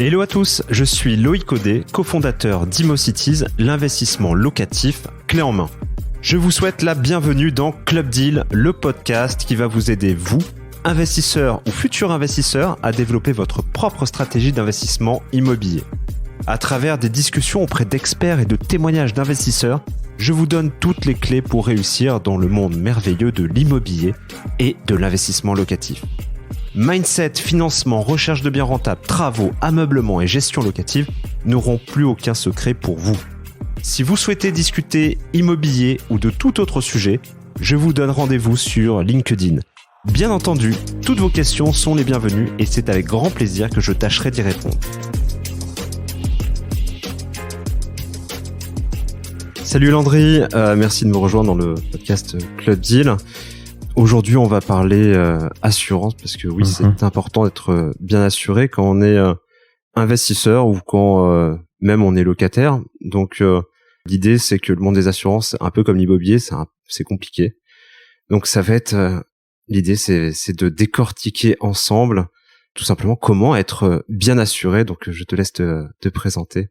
Hello à tous, je suis Loïc Audet, cofondateur d'ImoCities, l'investissement locatif clé en main. Je vous souhaite la bienvenue dans Club Deal, le podcast qui va vous aider, vous, investisseurs ou futurs investisseurs, à développer votre propre stratégie d'investissement immobilier. À travers des discussions auprès d'experts et de témoignages d'investisseurs, je vous donne toutes les clés pour réussir dans le monde merveilleux de l'immobilier et de l'investissement locatif. Mindset, financement, recherche de biens rentables, travaux, ameublement et gestion locative n'auront plus aucun secret pour vous. Si vous souhaitez discuter immobilier ou de tout autre sujet, je vous donne rendez-vous sur LinkedIn. Bien entendu, toutes vos questions sont les bienvenues et c'est avec grand plaisir que je tâcherai d'y répondre. Salut Landry, merci de me rejoindre dans le podcast Club Deal. Aujourd'hui, on va parler assurance parce que oui, c'est important d'être bien assuré quand on est investisseur ou quand même on est locataire. Donc, l'idée, c'est que le monde des assurances, un peu comme l'immobilier, c'est compliqué. Donc, ça va être l'idée, c'est de décortiquer ensemble tout simplement comment être bien assuré. Donc, je te laisse te présenter.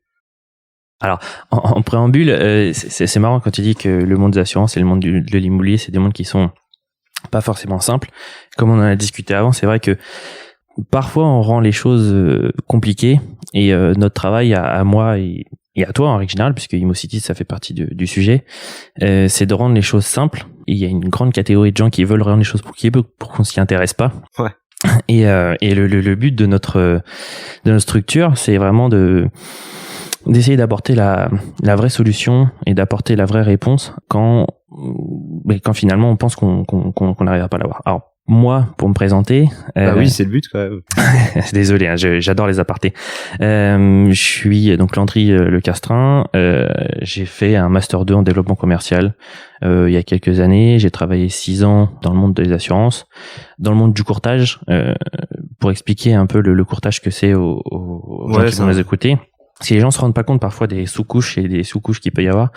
Alors, en préambule, c'est marrant quand tu dis que le monde des assurances et le monde de l'immobilier, c'est des mondes qui sont pas forcément simples. Comme on en a discuté avant, c'est vrai que parfois on rend les choses compliquées et notre travail à moi et à toi en règle générale, puisque ImoCities ça fait partie du sujet, c'est de rendre les choses simples. Et il y a une grande catégorie de gens qui veulent rendre les choses pour qu'on s'y intéresse pas. Ouais. Et le but de notre structure, c'est vraiment d'essayer d'apporter la vraie solution et d'apporter la vraie réponse quand finalement on pense qu'on n'arrivera pas à l'avoir. Alors moi, pour me présenter, oui, c'est le but quand même. Désolé, hein, j'adore les apartés. Je suis donc Landry Lecastrin. J'ai fait un master 2 en développement commercial il y a quelques années. J'ai travaillé 6 ans dans le monde des assurances, dans le monde du courtage, pour expliquer un peu le courtage que c'est aux gens qui vont nous écouter. Si les gens se rendent pas compte parfois des sous-couches et des sous-couches qu'il peut y avoir,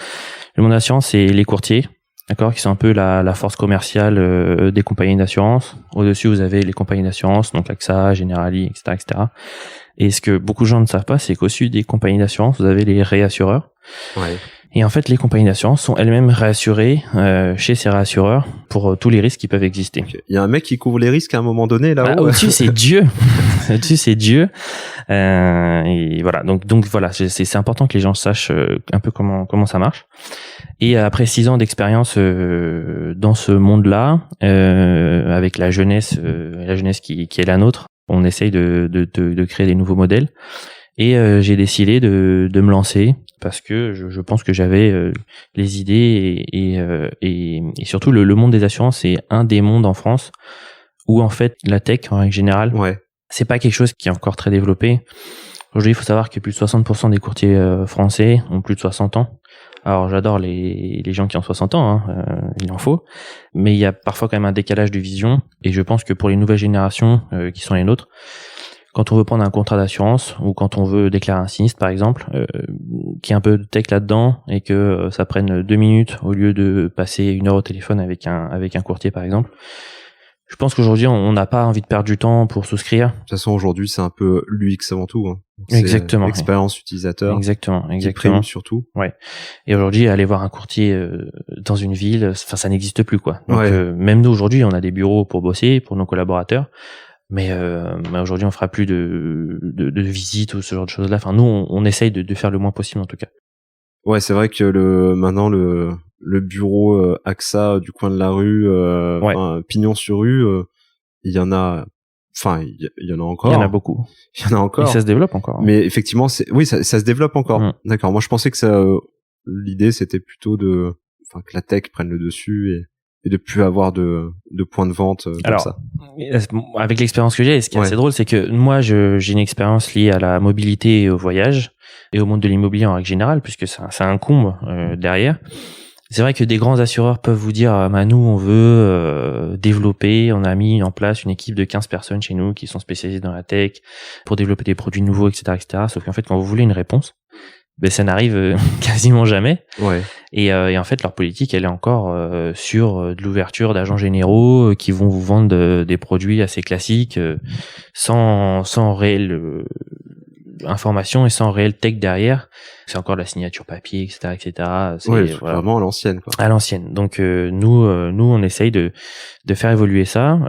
le monde de l'assurance, c'est les courtiers, d'accord, qui sont un peu la force commerciale des compagnies d'assurance. Au-dessus, vous avez les compagnies d'assurance, donc AXA, Generali, etc., etc. Et ce que beaucoup de gens ne savent pas, c'est qu'au-dessus des compagnies d'assurance, vous avez les réassureurs. Ouais. Et en fait, les compagnies d'assurance sont elles-mêmes réassurées chez ces réassureurs pour tous les risques qui peuvent exister. Il y a un mec qui couvre les risques à un moment donné là-haut. Au-dessus, c'est Dieu. Au-dessus, c'est Dieu. Et voilà. Donc voilà, c'est important que les gens sachent un peu comment ça marche. Et après 6 ans d'expérience dans ce monde-là, avec la jeunesse qui est la nôtre, on essaye de créer des nouveaux modèles. Et j'ai décidé de me lancer parce que je pense que j'avais les idées et surtout le monde des assurances, c'est un des mondes en France où en fait la tech en règle générale, c'est pas quelque chose qui est encore très développé. Aujourd'hui, il faut savoir que plus de 60% des courtiers français ont plus de 60 ans. Alors j'adore les gens qui ont 60 ans, hein, il en faut, mais il y a parfois quand même un décalage de vision et je pense que pour les nouvelles générations qui sont les nôtres, quand on veut prendre un contrat d'assurance ou quand on veut déclarer un sinistre par exemple, qu'il y ait un peu de tech là-dedans et que ça prenne 2 minutes au lieu de passer 1 heure au téléphone avec un courtier par exemple. Je pense qu'aujourd'hui on n'a pas envie de perdre du temps pour souscrire. De toute façon aujourd'hui c'est un peu l'UX avant tout. Hein. Exactement. L'expérience utilisateur. Exactement. Qui prime surtout. Ouais. Et aujourd'hui aller voir un courtier dans une ville, enfin ça n'existe plus quoi. Donc même nous aujourd'hui on a des bureaux pour bosser pour nos collaborateurs. Mais aujourd'hui, on fera plus de visites ou ce genre de choses-là. Enfin, nous, on essaye de faire le moins possible, en tout cas. Ouais, c'est vrai que maintenant, le bureau AXA du coin de la rue, pignon sur rue, il y en a, enfin, il y en a encore. Il y en a beaucoup. Il y en a encore. Et ça se développe encore. Mais effectivement, ça se développe encore. D'accord. Moi, je pensais que l'idée, c'était plutôt que la tech prenne le dessus et de plus avoir de points de vente comme ça. Avec l'expérience que j'ai, ce qui est assez drôle, c'est que moi, j'ai une expérience liée à la mobilité et au voyage et au monde de l'immobilier en règle générale, puisque ça incombe derrière. C'est vrai que des grands assureurs peuvent vous dire, nous, on veut développer, on a mis en place une équipe de 15 personnes chez nous qui sont spécialisées dans la tech pour développer des produits nouveaux, etc., etc. Sauf qu'en fait, quand vous voulez une réponse, ça n'arrive quasiment jamais. Ouais. Et en fait, leur politique, elle est encore sur de l'ouverture d'agents généraux qui vont vous vendre des produits assez classiques, sans réel information et sans réel tech derrière. C'est encore de la signature papier, etc., etc. C'est vraiment à l'ancienne, quoi. À l'ancienne. Donc nous, on essaye de faire évoluer ça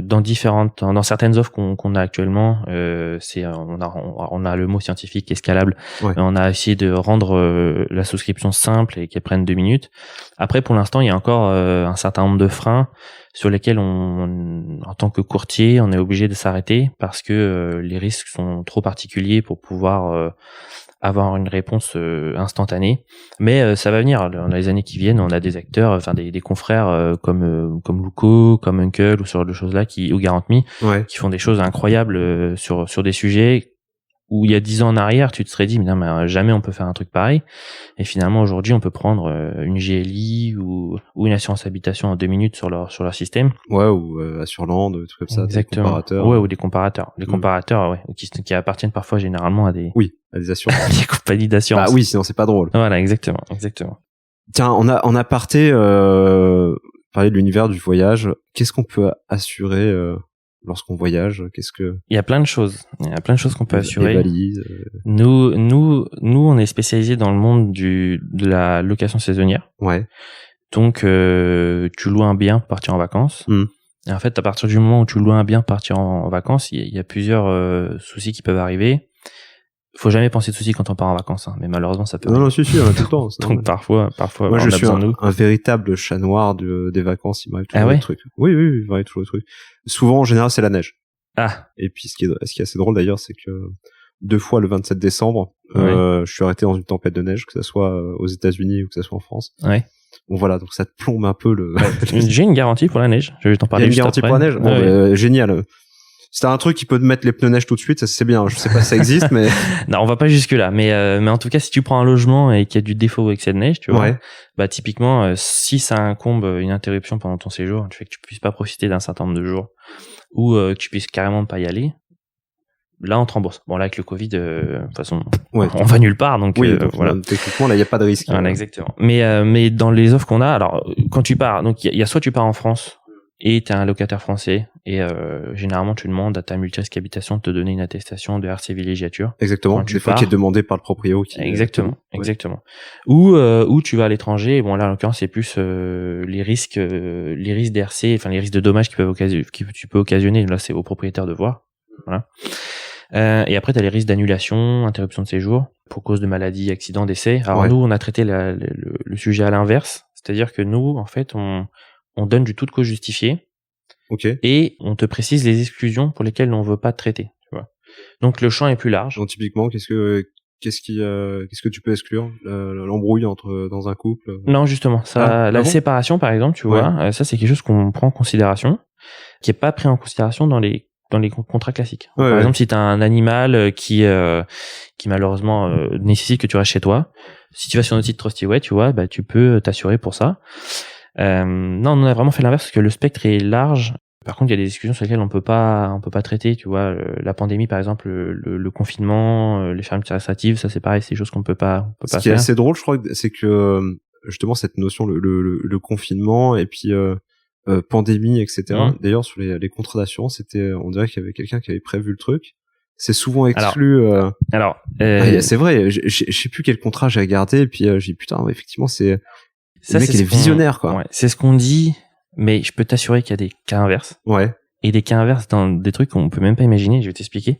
dans certaines offres qu'on a actuellement. On a le mot scientifique qui est scalable. Ouais. On a essayé de rendre la souscription simple et qu'elle prenne 2 minutes. Après, pour l'instant, il y a encore un certain nombre de freins sur lesquels en tant que courtier, on est obligé de s'arrêter parce que les risques sont trop particuliers pour pouvoir avoir une réponse instantanée. Mais ça va venir. Dans les années qui viennent, on a des acteurs, enfin des confrères comme Luco, comme Uncle ou ce genre de choses là ou Garant.me qui font des choses incroyables sur des sujets où il y a 10 ans en arrière, tu te serais dit, mais non, mais jamais on peut faire un truc pareil. Et finalement, aujourd'hui, on peut prendre une GLI ou une assurance habitation en 2 minutes sur leur système. Ouais, ou Assurland, des trucs comme ça. Exactement. Des comparateurs. Ouais, ou des comparateurs. Des comparateurs, ouais, qui appartiennent parfois généralement à des... Oui, à des assurances. des compagnies d'assurance. Bah oui, sinon c'est pas drôle. Voilà, exactement. Tiens, on a parlé de l'univers du voyage. Qu'est-ce qu'on peut assurer lorsqu'on voyage? Il y a plein de choses. Qu'on peut assurer. Les valises. Nous, on est spécialisé dans le monde de la location saisonnière. Ouais. Donc, tu loues un bien pour partir en vacances. Et en fait, à partir du moment où tu loues un bien pour partir en vacances, il y a plusieurs soucis qui peuvent arriver. Faut jamais penser de soucis quand on part en vacances, hein, mais malheureusement ça peut. Non, si, on a tout le temps. Donc parfois. Moi, je suis un véritable chat noir des vacances. Il m'arrive toujours des trucs. Oui, il m'arrive toujours des trucs. Souvent, en général, c'est la neige. Ah. Et puis, ce qui est assez drôle d'ailleurs, c'est que 2 fois le 27 décembre, je suis arrêté dans une tempête de neige, que ça soit aux États-Unis ou que ça soit en France. Ouais. Bon voilà, donc ça te plombe un peu J'ai une garantie pour la neige. Je vais t'en parler. Il y a une garantie pour la neige. Bon, génial. Si t'as un truc qui peut te mettre les pneus neige tout de suite, ça c'est bien. Je sais pas si ça existe, mais non, on va pas jusque là. Mais en tout cas, si tu prends un logement et qu'il y a du défaut avec cette neige, tu vois, bah typiquement, si ça incombe une interruption pendant ton séjour, tu fais que tu puisses pas profiter d'un certain nombre de jours, ou que tu puisses carrément pas y aller, là on te rembourse. Bon là avec le Covid, de toute façon, on va nulle part, donc voilà. Techniquement là il y a pas de risque. Voilà, exactement. Mais dans les offres qu'on a, alors quand tu pars, donc il y a soit tu pars en France et t'es un locataire français et généralement tu demandes à ta multirisque habitation de te donner une attestation de RC villégiature. Exactement. Des fois qui est demandé par le proprio. Exactement. Ou tu vas à l'étranger. Et bon là en l'occurrence c'est plus les risques d'RC, enfin les risques de dommages que tu peux occasionner. Là c'est au propriétaire de voir. Voilà. Et après t'as les risques d'annulation, interruption de séjour pour cause de maladie, accident, décès. Alors nous on a traité le sujet à l'inverse, c'est-à-dire que nous en fait on donne du tout de cause justifié. Et on te précise les exclusions pour lesquelles on veut pas te traiter, tu vois. Donc le champ est plus large. Donc typiquement, qu'est-ce que tu peux exclure? L'embrouille dans un couple? Non, justement, séparation par exemple, tu vois, ça c'est quelque chose qu'on prend en considération, qui est pas pris en considération dans les contrats classiques. Par exemple, si tu as un animal qui malheureusement nécessite que tu restes chez toi, si tu vas sur notre site Trustyway, tu vois, bah tu peux t'assurer pour ça. Non, on a vraiment fait l'inverse parce que le spectre est large. Par contre, il y a des exclusions sur lesquelles on peut pas traiter, tu vois, la pandémie par exemple, le confinement, les fermetures administratives, ça c'est pareil, c'est des choses qu'on peut pas faire. Ce qui est assez drôle, je crois, c'est que justement cette notion le confinement et puis pandémie, etc. D'ailleurs, sur les contrats d'assurance, on dirait qu'il y avait quelqu'un qui avait prévu le truc. C'est souvent exclu. C'est vrai, je sais plus quel contrat j'ai regardé et puis j'ai dit putain, effectivement c'est le mec, il est visionnaire, quoi. Ouais, c'est ce qu'on dit, mais je peux t'assurer qu'il y a des cas inverses. Ouais. Et des cas inverses dans des trucs qu'on peut même pas imaginer, je vais t'expliquer.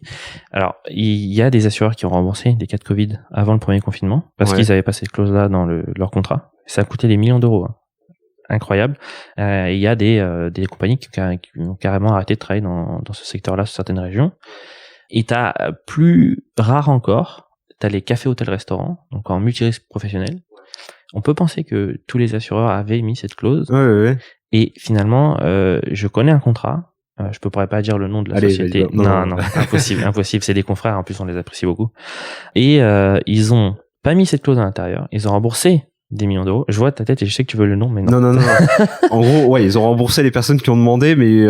Alors, il y a des assureurs qui ont remboursé des cas de Covid avant le premier confinement, parce qu'ils avaient pas cette clause-là dans leur contrat. Ça a coûté des millions d'euros. Hein. Incroyable. Il y a des compagnies qui ont carrément arrêté de travailler dans ce secteur-là, sur certaines régions. Et t'as plus rare encore, t'as les cafés, hôtels, restaurants, donc en multirisque professionnel. On peut penser que tous les assureurs avaient mis cette clause. Ouais. Et finalement, je connais un contrat. Je pourrais pas dire le nom de la société. Non, impossible. C'est des confrères. En plus, on les apprécie beaucoup. Et ils ont pas mis cette clause à l'intérieur. Ils ont remboursé des millions d'euros. Je vois ta tête et je sais que tu veux le nom, mais non. Non. En gros, ils ont remboursé les personnes qui ont demandé, mais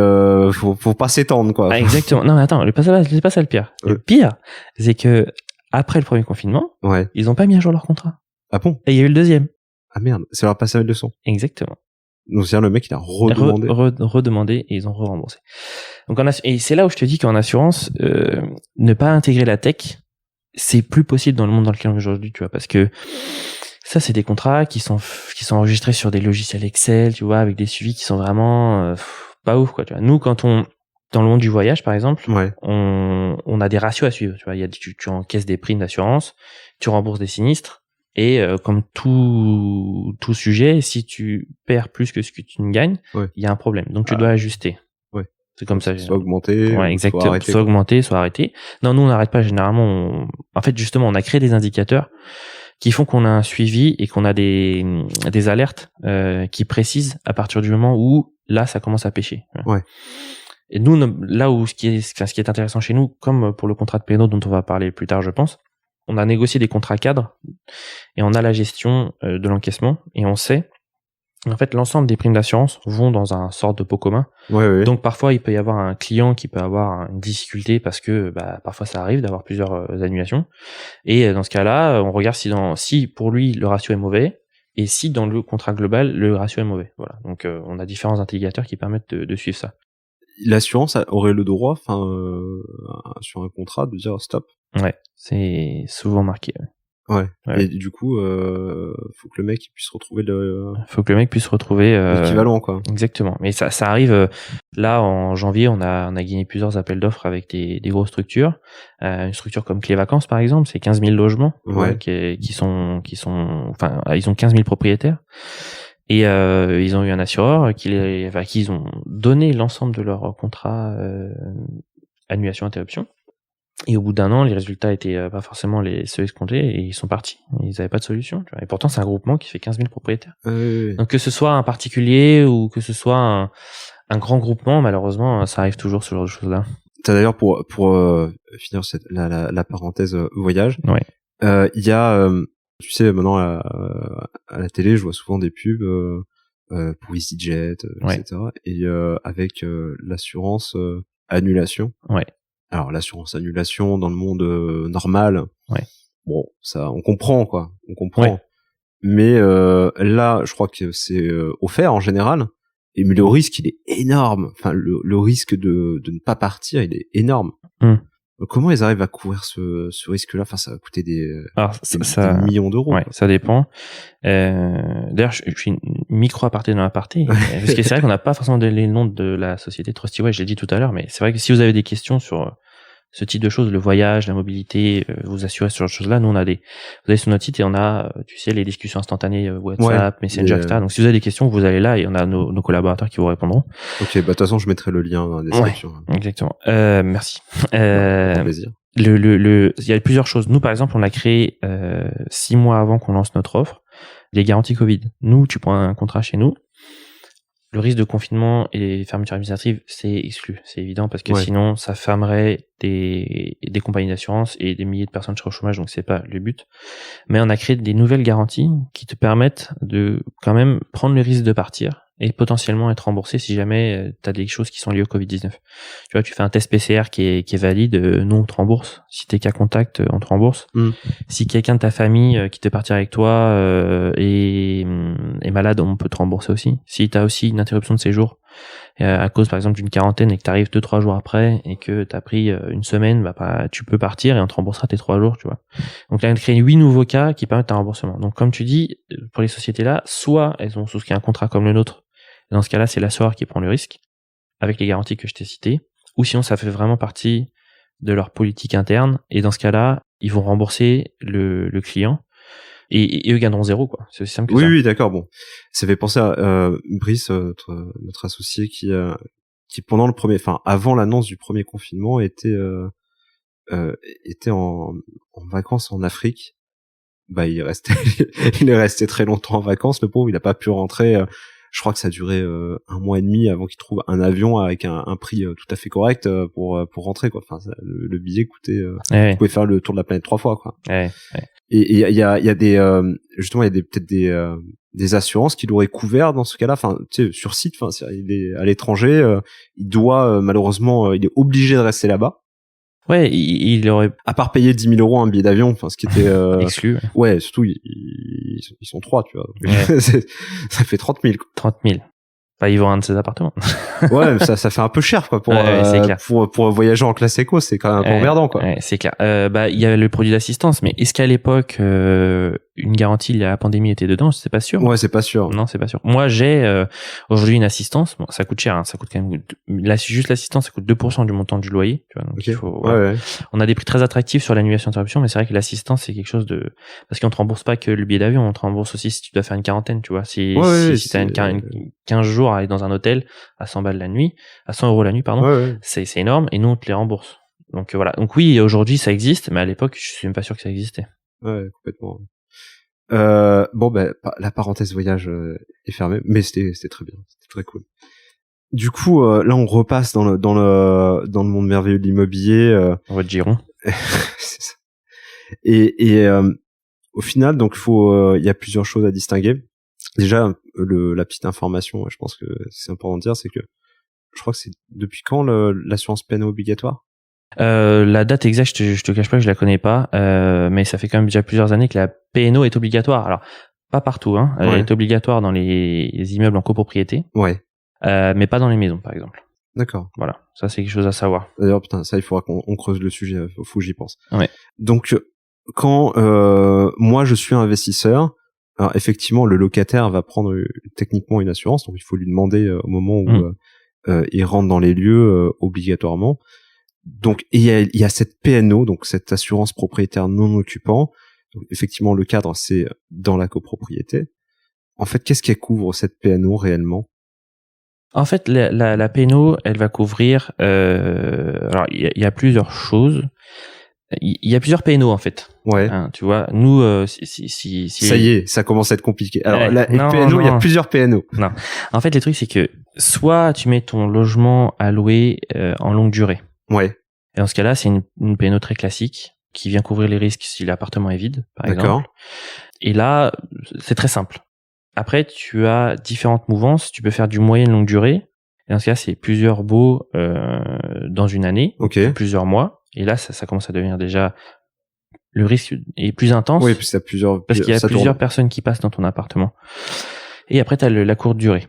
faut pas s'étendre, quoi. Ah, exactement. Non, mais attends, c'est pas ça le pire. Le pire, c'est que après le premier confinement, ils ont pas mis à jour leur contrat. Ah bon? Et il y a eu le deuxième. Ah merde, ça leur a passé avec le son. Exactement. Donc c'est-à-dire le mec il a redemandé. Redemandé et ils ont re-remboursé. Donc et c'est là où je te dis qu'en assurance, ne pas intégrer la tech, c'est plus possible dans le monde dans lequel on est aujourd'hui, tu vois, parce que ça, c'est des contrats qui sont enregistrés sur des logiciels Excel, tu vois, avec des suivis qui sont vraiment pas ouf, quoi, tu vois. Nous, dans le monde du voyage, par exemple, on a des ratios à suivre, tu vois. Tu encaisses des primes d'assurance, tu rembourses des sinistres, et comme tout sujet, si tu perds plus que ce que tu ne gagnes, il y a un problème. Donc tu dois ajuster. C'est comme ça. Soit augmenter, exactement. soit arrêter. Soit augmenter, soit arrêter. Non, nous on n'arrête pas généralement. En fait, justement, on a créé des indicateurs qui font qu'on a un suivi et qu'on a des alertes qui précisent à partir du moment où là ça commence à pêcher. Et nous, là où ce qui est intéressant chez nous, comme pour le contrat de P&O dont on va parler plus tard, je pense, on a négocié des contrats cadres et on a la gestion de l'encaissement et on sait, en fait, l'ensemble des primes d'assurance vont dans un sorte de pot commun. Donc parfois, il peut y avoir un client qui peut avoir une difficulté parce que parfois ça arrive d'avoir plusieurs annulations. Et dans ce cas-là, on regarde si pour lui le ratio est mauvais et si dans le contrat global le ratio est mauvais. Voilà. Donc on a différents indicateurs qui permettent de suivre ça. L'assurance aurait le droit, sur un contrat, de dire stop. Ouais, c'est souvent marqué. Ouais. Et du coup, faut que le mec puisse retrouver l'équivalent, quoi. Exactement. Mais ça arrive. Là, en janvier, on a gagné plusieurs appels d'offres avec des grosses structures. Une structure comme Clé Vacances, par exemple, c'est 15 000 logements qui sont, ils ont 15 000 propriétaires. Et ils ont eu un assureur qui ont donné l'ensemble de leur contrat annulation interruption. Et au bout d'un an, les résultats étaient pas forcément ceux escomptés et ils sont partis. Ils n'avaient pas de solution. Tu vois. Et pourtant, c'est un groupement qui fait 15 000 propriétaires. Donc que ce soit un particulier ou que ce soit un grand groupement, malheureusement, ça arrive toujours ce genre de choses-là. T'as d'ailleurs pour finir la parenthèse voyage, il y a tu sais, maintenant à la télé, je vois souvent des pubs pour EasyJet, etc. Et avec l'assurance annulation. Alors l'assurance annulation dans le monde normal, bon, ça, on comprend, quoi. On comprend. Mais là, je crois que c'est offert en général. Mais le risque, il est énorme. Enfin, le risque de ne pas partir, il est énorme. Comment ils arrivent à couvrir ce risque-là? Enfin, ça va coûter des millions d'euros. Ça dépend. D'ailleurs, je fais une micro-aparté dans l'aparté. Parce que c'est vrai qu'on n'a pas forcément les noms de la société Trustyway, je l'ai dit tout à l'heure, mais c'est vrai que si vous avez des questions sur ce type de choses, le voyage, la mobilité, vous assurer sur ce choses-là, nous vous allez sur notre site et on a, tu sais, les discussions instantanées WhatsApp, Messenger, etc. Donc si vous avez des questions, vous allez là et on a nos collaborateurs qui vous répondront. Ok, de toute façon, je mettrai le lien dans la description. Exactement. Merci. Avec plaisir. Il y a plusieurs choses. Nous, par exemple, on a créé 6 mois avant qu'on lance notre offre les garanties Covid. Nous, tu prends un contrat chez nous. Le risque de confinement et les fermetures administratives, c'est exclu. C'est évident parce que sinon, ça fermerait des compagnies d'assurance et des milliers de personnes seraient au chômage, donc c'est pas le but. Mais on a créé des nouvelles garanties qui te permettent de quand même prendre le risque de partir et potentiellement être remboursé si jamais tu as des choses qui sont liées au Covid-19. Tu vois, tu fais un test PCR qui est valide, nous on te rembourse. Si t'es cas contact, on te rembourse. Si quelqu'un de ta famille qui te partir avec toi est malade, on peut te rembourser aussi. Si t'as aussi une interruption de séjour à cause par exemple d'une quarantaine et que t'arrives 2-3 jours après et que t'as pris une semaine, tu peux partir et on te remboursera tes 3 jours, tu vois. Donc là, on a créé 8 nouveaux cas qui permettent un remboursement. Donc comme tu dis, pour les sociétés là, soit elles ont souscrit un contrat comme le nôtre. Dans ce cas-là, c'est l'assureur qui prend le risque, avec les garanties que je t'ai citées, ou sinon ça fait vraiment partie de leur politique interne, et dans ce cas-là, ils vont rembourser le client, et eux gagneront zéro, quoi. C'est aussi simple que ça. Oui, d'accord, bon. Ça fait penser à Brice, notre associé, qui pendant avant l'annonce du premier confinement, était en vacances en Afrique. Il est resté très longtemps en vacances, le pauvre, il a pas pu rentrer. Je crois que ça a duré 1 mois et demi avant qu'il trouve un avion avec un prix tout à fait correct pour rentrer, quoi. Enfin, le billet coûtait, vous pouvez faire le tour de la planète 3 fois, quoi. Et il y a des justement, il y a peut-être des assurances qui l'auraient couvert dans ce cas-là. Enfin, tu sais, sur site, il est à l'étranger, il doit malheureusement, il est obligé de rester là-bas. Ouais, il aurait... À part payer 10 000 euros un billet d'avion, ce qui était... exclu. Ouais, surtout, ils sont 3, tu vois. Ça fait 30 000. 30 000. Enfin, ils vendent un de ces appartements. Ouais, ça fait un peu cher, quoi, c'est clair. pour voyager en classe éco, c'est quand même un peu emmerdant, quoi. Ouais, c'est clair. Il y a le produit d'assistance, mais est-ce qu'à l'époque, une garantie liée à la pandémie était dedans? C'est pas sûr. Ouais, c'est pas sûr. Non, c'est pas sûr. Moi, j'ai aujourd'hui une assistance. Bon, ça coûte cher, hein, ça coûte quand même. Juste l'assistance, ça coûte 2% du montant du loyer. Tu vois, donc il faut. Ouais. On a des prix très attractifs sur l'annulation d'interruption, mais c'est vrai que l'assistance, c'est quelque chose de. Parce qu'on te rembourse pas que le billet d'avion, on te rembourse aussi si tu dois faire une quarantaine, tu vois. Si t'as une 15 jours à aller dans un hôtel à 100 balles la nuit, à 100 euros la nuit, pardon, c'est énorme, et nous, on te les rembourse. Donc voilà. Donc oui, aujourd'hui, ça existe, mais à l'époque, je suis même pas sûr que ça existait. Ouais, complètement. La parenthèse voyage est fermée, mais c'était très bien, c'était très cool. Du coup, là, on repasse dans le monde merveilleux de l'immobilier. Votre giron. C'est ça. Et au final, donc il y a plusieurs choses à distinguer. Déjà, la petite information, je pense que c'est important de dire, c'est que je crois que c'est depuis quand l'assurance PNO obligatoire? La date exacte, je te cache pas que je la connais pas, mais ça fait quand même déjà plusieurs années que la PNO est obligatoire. Alors, pas partout, hein. Elle est obligatoire dans les immeubles en copropriété. Ouais. Mais pas dans les maisons, par exemple. D'accord. Voilà. Ça, c'est quelque chose à savoir. D'ailleurs, putain, ça, il faudra qu'on creuse le sujet. Faut que j'y pense. Ouais. Donc, quand moi, je suis investisseur, alors effectivement, le locataire va prendre techniquement une assurance, donc il faut lui demander au moment où il rentre dans les lieux obligatoirement. Donc, il y a cette PNO, donc cette assurance propriétaire non occupant. Donc, effectivement, le cadre, c'est dans la copropriété. En fait, qu'est-ce qu'elle couvre, cette PNO, réellement? En fait, la PNO, elle va couvrir... alors, il y a plusieurs choses. Il y a plusieurs PNO, en fait. Ouais. Hein, tu vois, nous, si ça y est, ça commence à être compliqué. Alors, PNO, il y a plusieurs PNO. Non. En fait, les trucs, c'est que soit tu mets ton logement à louer en longue durée. Ouais. Et dans ce cas-là, c'est une PNO très classique qui vient couvrir les risques si l'appartement est vide, par exemple. Et là, c'est très simple. Après, tu as différentes mouvances. Tu peux faire du moyen longue durée. Et dans ce cas, c'est plusieurs baux dans une année, plusieurs mois. Et là, ça commence à devenir déjà... Le risque est plus intense. Oui, parce qu'il y a plusieurs personnes qui passent dans ton appartement. Et après, tu as la courte durée.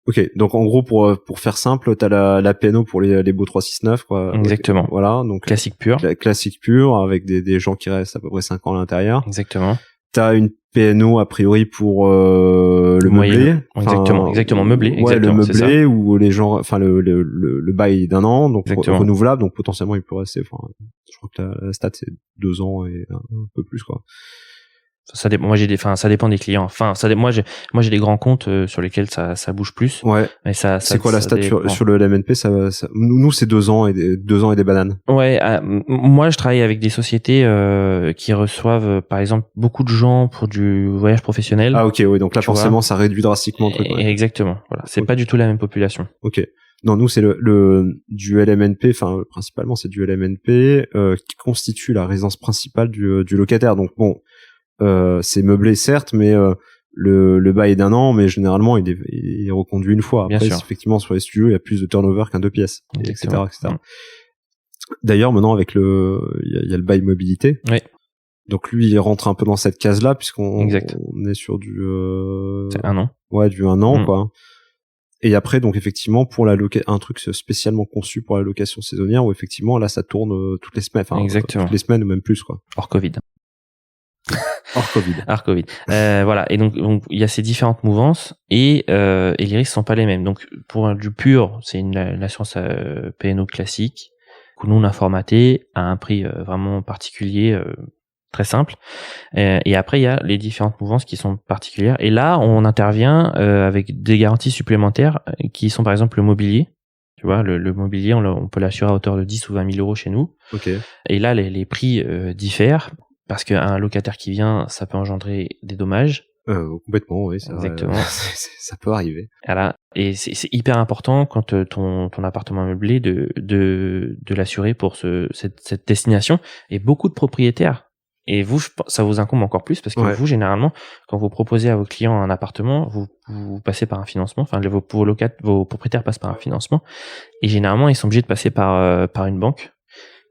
Ok, donc en gros, pour faire simple, t'as la PNO pour les baux 369, quoi. Exactement. Voilà, donc classique pur. Classique pur, avec des gens qui restent à peu près 5 ans à l'intérieur. Exactement. T'as une PNO a priori pour le meublé. Exactement, meublé. Ouais, exactement, le meublé où les gens, enfin le bail d'un an, donc renouvelable, donc potentiellement il peut rester. Enfin, je crois que la stat c'est 2 ans et un peu plus, quoi. Ça dépend. Moi, ça dépend des clients. Enfin, moi, j'ai des grands comptes sur lesquels ça bouge plus. Ouais. Mais c'est quoi la stat sur le LMNP? Nous, c'est 2 ans et des bananes. Ouais. Moi, je travaille avec des sociétés qui reçoivent, par exemple, beaucoup de gens pour du voyage professionnel. Ah, ok, oui. Donc là, forcément, ça réduit drastiquement le truc. Ouais. Exactement. Voilà. C'est pas du tout la même population. Ok. Non, nous, c'est du LMNP, enfin, principalement, c'est du LMNP qui constitue la résidence principale du locataire. Donc bon. C'est meublé certes, mais le bail est d'1 an, mais généralement il est reconduit une fois. Après, effectivement, sur les studios, il y a plus de turnover qu'un 2 pièces, etc. D'ailleurs, maintenant avec il y a le bail mobilité. Oui. Donc lui, il rentre un peu dans cette case-là puisqu'on est sur du c'est 1 an. Ouais, du 1 an, quoi. Et après, donc effectivement, pour un truc spécialement conçu pour la location saisonnière, où effectivement là, ça tourne toutes les semaines, enfin toutes les semaines ou même plus, quoi. Hors Covid. Hors Covid. Voilà. Et donc il y a ces différentes mouvances et les risques sont pas les mêmes. Donc pour du pur, c'est une assurance PNO classique que nous on a formaté à un prix vraiment particulier, très simple. Et après il y a les différentes mouvances qui sont particulières. Et là on intervient avec des garanties supplémentaires qui sont par exemple le mobilier. Tu vois, le mobilier, on peut l'assurer à hauteur de 10 ou 20 000 euros chez nous. Ok. Et là les prix diffèrent. Parce qu'un locataire qui vient, ça peut engendrer des dommages. Complètement, oui. Exactement. Ça peut arriver. Voilà. Et c'est hyper important quand ton appartement est meublé de l'assurer pour cette destination. Et beaucoup de propriétaires. Et vous, ça vous incombe encore plus parce que vous, généralement, quand vous proposez à vos clients un appartement, vous passez par un financement. Enfin, vos propriétaires passent par un financement. Et généralement, ils sont obligés de passer par une banque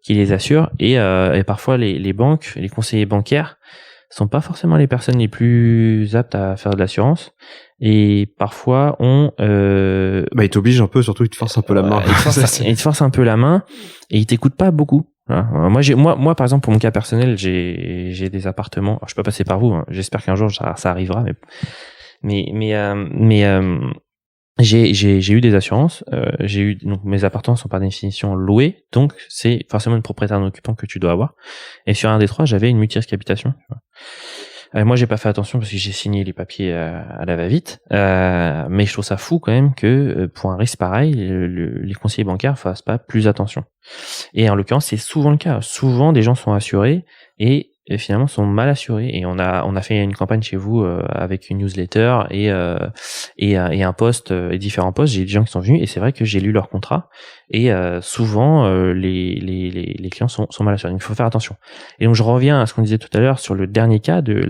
qui les assure et parfois les banques, les conseillers bancaires sont pas forcément les personnes les plus aptes à faire de l'assurance et parfois ils t'obligent un peu, surtout ils te forcent un peu la main. Ils te forcent un peu la main et ils t'écoutent pas beaucoup. Voilà. Moi par exemple pour mon cas personnel, j'ai des appartements. Alors, je peux passer par vous. Hein. J'espère qu'un jour ça arrivera. J'ai eu des assurances. Donc mes appartements sont par définition loués, donc c'est forcément une propriétaire non occupant que tu dois avoir. Et sur un des trois, j'avais une multi-risque habitation. Moi, j'ai pas fait attention parce que j'ai signé les papiers à la va-vite. Mais je trouve ça fou quand même que pour un risque pareil, les conseillers bancaires fassent pas plus attention. Et en l'occurrence, c'est souvent le cas. Souvent, des gens sont assurés et finalement sont mal assurés. Et on a fait une campagne chez vous avec une newsletter et un post et différents posts. J'ai des gens qui sont venus et c'est vrai que j'ai lu leur contrat et souvent les clients sont mal assurés. Donc il faut faire attention. Et donc je reviens à ce qu'on disait tout à l'heure sur le dernier cas du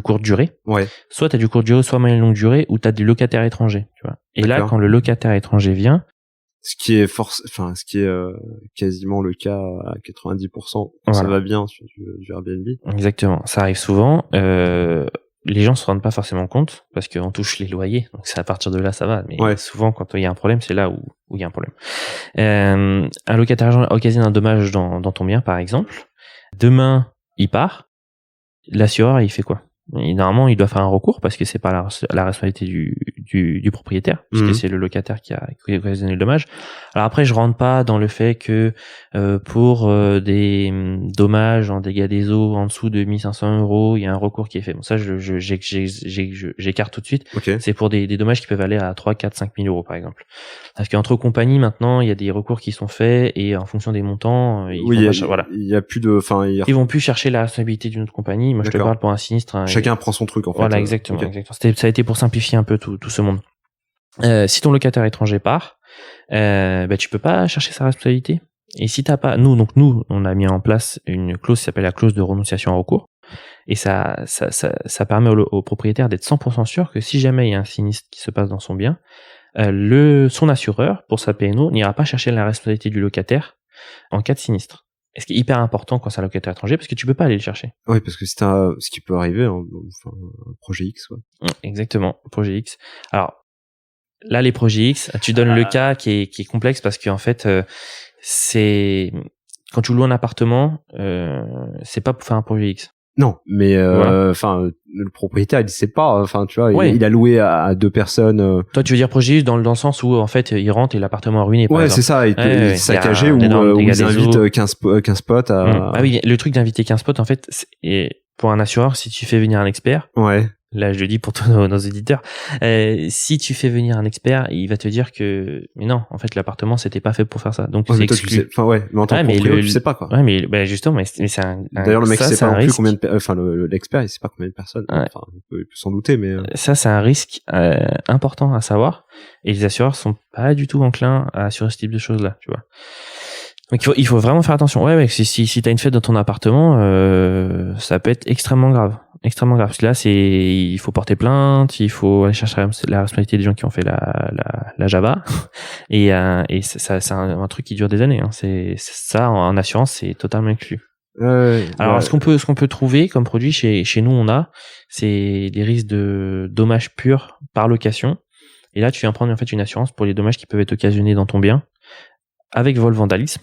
courte durée. Ouais. Soit tu as du courte durée, soit moyenne longue durée, ou tu as des locataires étrangers. Tu vois. Et là, quand le locataire étranger vient, ce qui est quasiment le cas à 90%, voilà. Ça va bien sur du Airbnb. Exactement, ça arrive souvent. Les gens se rendent pas forcément compte parce qu'on touche les loyers, donc c'est à partir de là ça va. Mais souvent, quand il y a un problème, c'est là où il y a un problème. Un locataire occasionne un dommage dans ton bien, par exemple. Demain, il part. L'assureur, il fait quoi? Et normalement, il doit faire un recours parce que c'est pas la responsabilité du propriétaire, puisque c'est le locataire qui a occasionné le dommage. Alors après, je rentre pas dans le fait que pour des dommages en dégâts des eaux en dessous de 1500 €, il y a un recours qui est fait. Bon, ça, j'écarte tout de suite. Okay. C'est pour des dommages qui peuvent aller à 3, 4, 5 000 € par exemple. Parce qu'entre compagnies, maintenant, il y a des recours qui sont faits et en fonction des montants, ils vont plus chercher la responsabilité d'une autre compagnie. Moi, je te parle pour un sinistre. Chacun prend son truc en fait. Voilà, exactement. Ça a été pour simplifier un peu tout ce monde. Si ton locataire étranger part, tu peux pas chercher sa responsabilité. Et si t'as pas, nous, on a mis en place une clause qui s'appelle la clause de renonciation en recours. Et ça permet au propriétaire d'être 100% sûr que si jamais il y a un sinistre qui se passe dans son bien, son assureur, pour sa PNO, n'ira pas chercher la responsabilité du locataire en cas de sinistre. Et ce qui est hyper important quand c'est un locataire étranger, parce que tu peux pas aller le chercher. Oui, parce que c'est ce qui peut arriver, un projet X. Ouais. Exactement, projet X. Alors, là, les projets X, tu donnes le cas qui est complexe parce qu'en fait, c'est quand tu loues un appartement, c'est pas pour faire un projet X. Non, mais le propriétaire il sait pas, tu vois, il a loué à deux personnes. Toi tu veux dire projet dans le sens où en fait il rentre et l'appartement est ruiné. Ouais, c'est ça, il est saccagé ou ils invitent 15 potes à. Ah oui, le truc d'inviter 15 potes en fait, et pour un assureur, si tu fais venir un expert. Ouais. Là, je le dis pour tous nos éditeurs. Si tu fais venir un expert, il va te dire que, mais non, en fait, l'appartement, c'était pas fait pour faire ça. Donc, c'est exclu. Mais en tant que propriétaire, tu sais pas, quoi. Ouais, mais justement, mais c'est D'ailleurs, le mec, sait pas non plus combien l'expert, il sait pas combien de personnes. Ouais. Enfin, il peut s'en douter, mais. Ça, c'est un risque, important à savoir. Et les assureurs sont pas du tout enclins à assurer ce type de choses-là, tu vois. Donc il faut vraiment faire attention. Ouais, si t'as une fête dans ton appartement, ça peut être extrêmement grave. Parce que là, il faut porter plainte, il faut aller chercher la responsabilité des gens qui ont fait la Java. Et ça, c'est un truc qui dure des années, hein. C'est ça, en assurance, c'est totalement exclu. Alors, ce qu'on peut trouver comme produit chez nous, c'est des risques de dommages purs par location. Et là, tu viens prendre, en fait, une assurance pour les dommages qui peuvent être occasionnés dans ton bien avec vol vandalisme.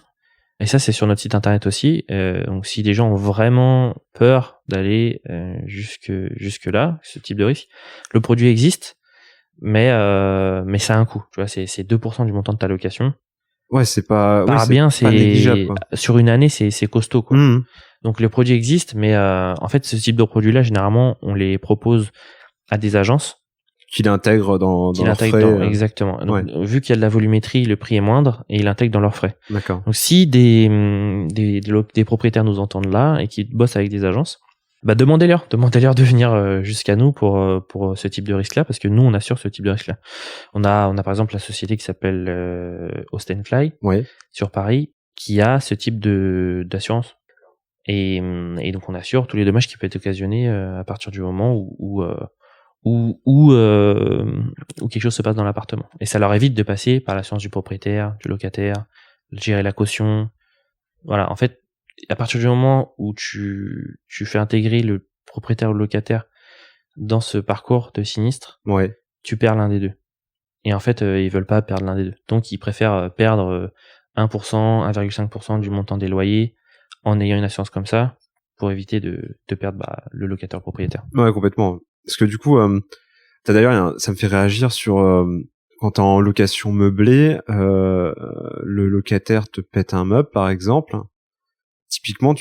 Et ça, c'est sur notre site internet aussi. Donc, si des gens ont vraiment peur d'aller jusque là, ce type de risque, le produit existe, mais ça a un coût. Tu vois, c'est 2% du montant de ta location. Ouais, c'est pas. Par bien, c'est négligeable, quoi. Sur une année, c'est costaud, quoi. Mmh. Donc, le produit existe, mais en fait, ce type de produit-là, généralement, on les propose à des agences. Qui l'intègrent dans leurs frais. Exactement. Donc, vu qu'il y a de la volumétrie, le prix est moindre et ils l'intègrent dans leurs frais. D'accord. Donc, si des propriétaires nous entendent là et qui bossent avec des agences, demandez-leur de venir jusqu'à nous pour ce type de risque-là, parce que nous, on assure ce type de risque-là. On a par exemple la société qui s'appelle Austenfly sur Paris, qui a ce type d'assurance. Et donc, on assure tous les dommages qui peuvent être occasionnés à partir du moment où quelque chose se passe dans l'appartement. Et ça leur évite de passer par l'assurance du propriétaire, du locataire, de gérer la caution. Voilà, en fait, à partir du moment où tu fais intégrer le propriétaire ou le locataire dans ce parcours de sinistre, Ouais. tu perds l'un des deux. Et en fait, ils veulent pas perdre l'un des deux. Donc, ils préfèrent perdre 1%, 1,5% du montant des loyers en ayant une assurance comme ça pour éviter de perdre le locataire propriétaire. Ouais, complètement. Parce que du coup, t'as d'ailleurs, ça me fait réagir sur quand t'es en location meublée, le locataire te pète un meuble, par exemple. Typiquement,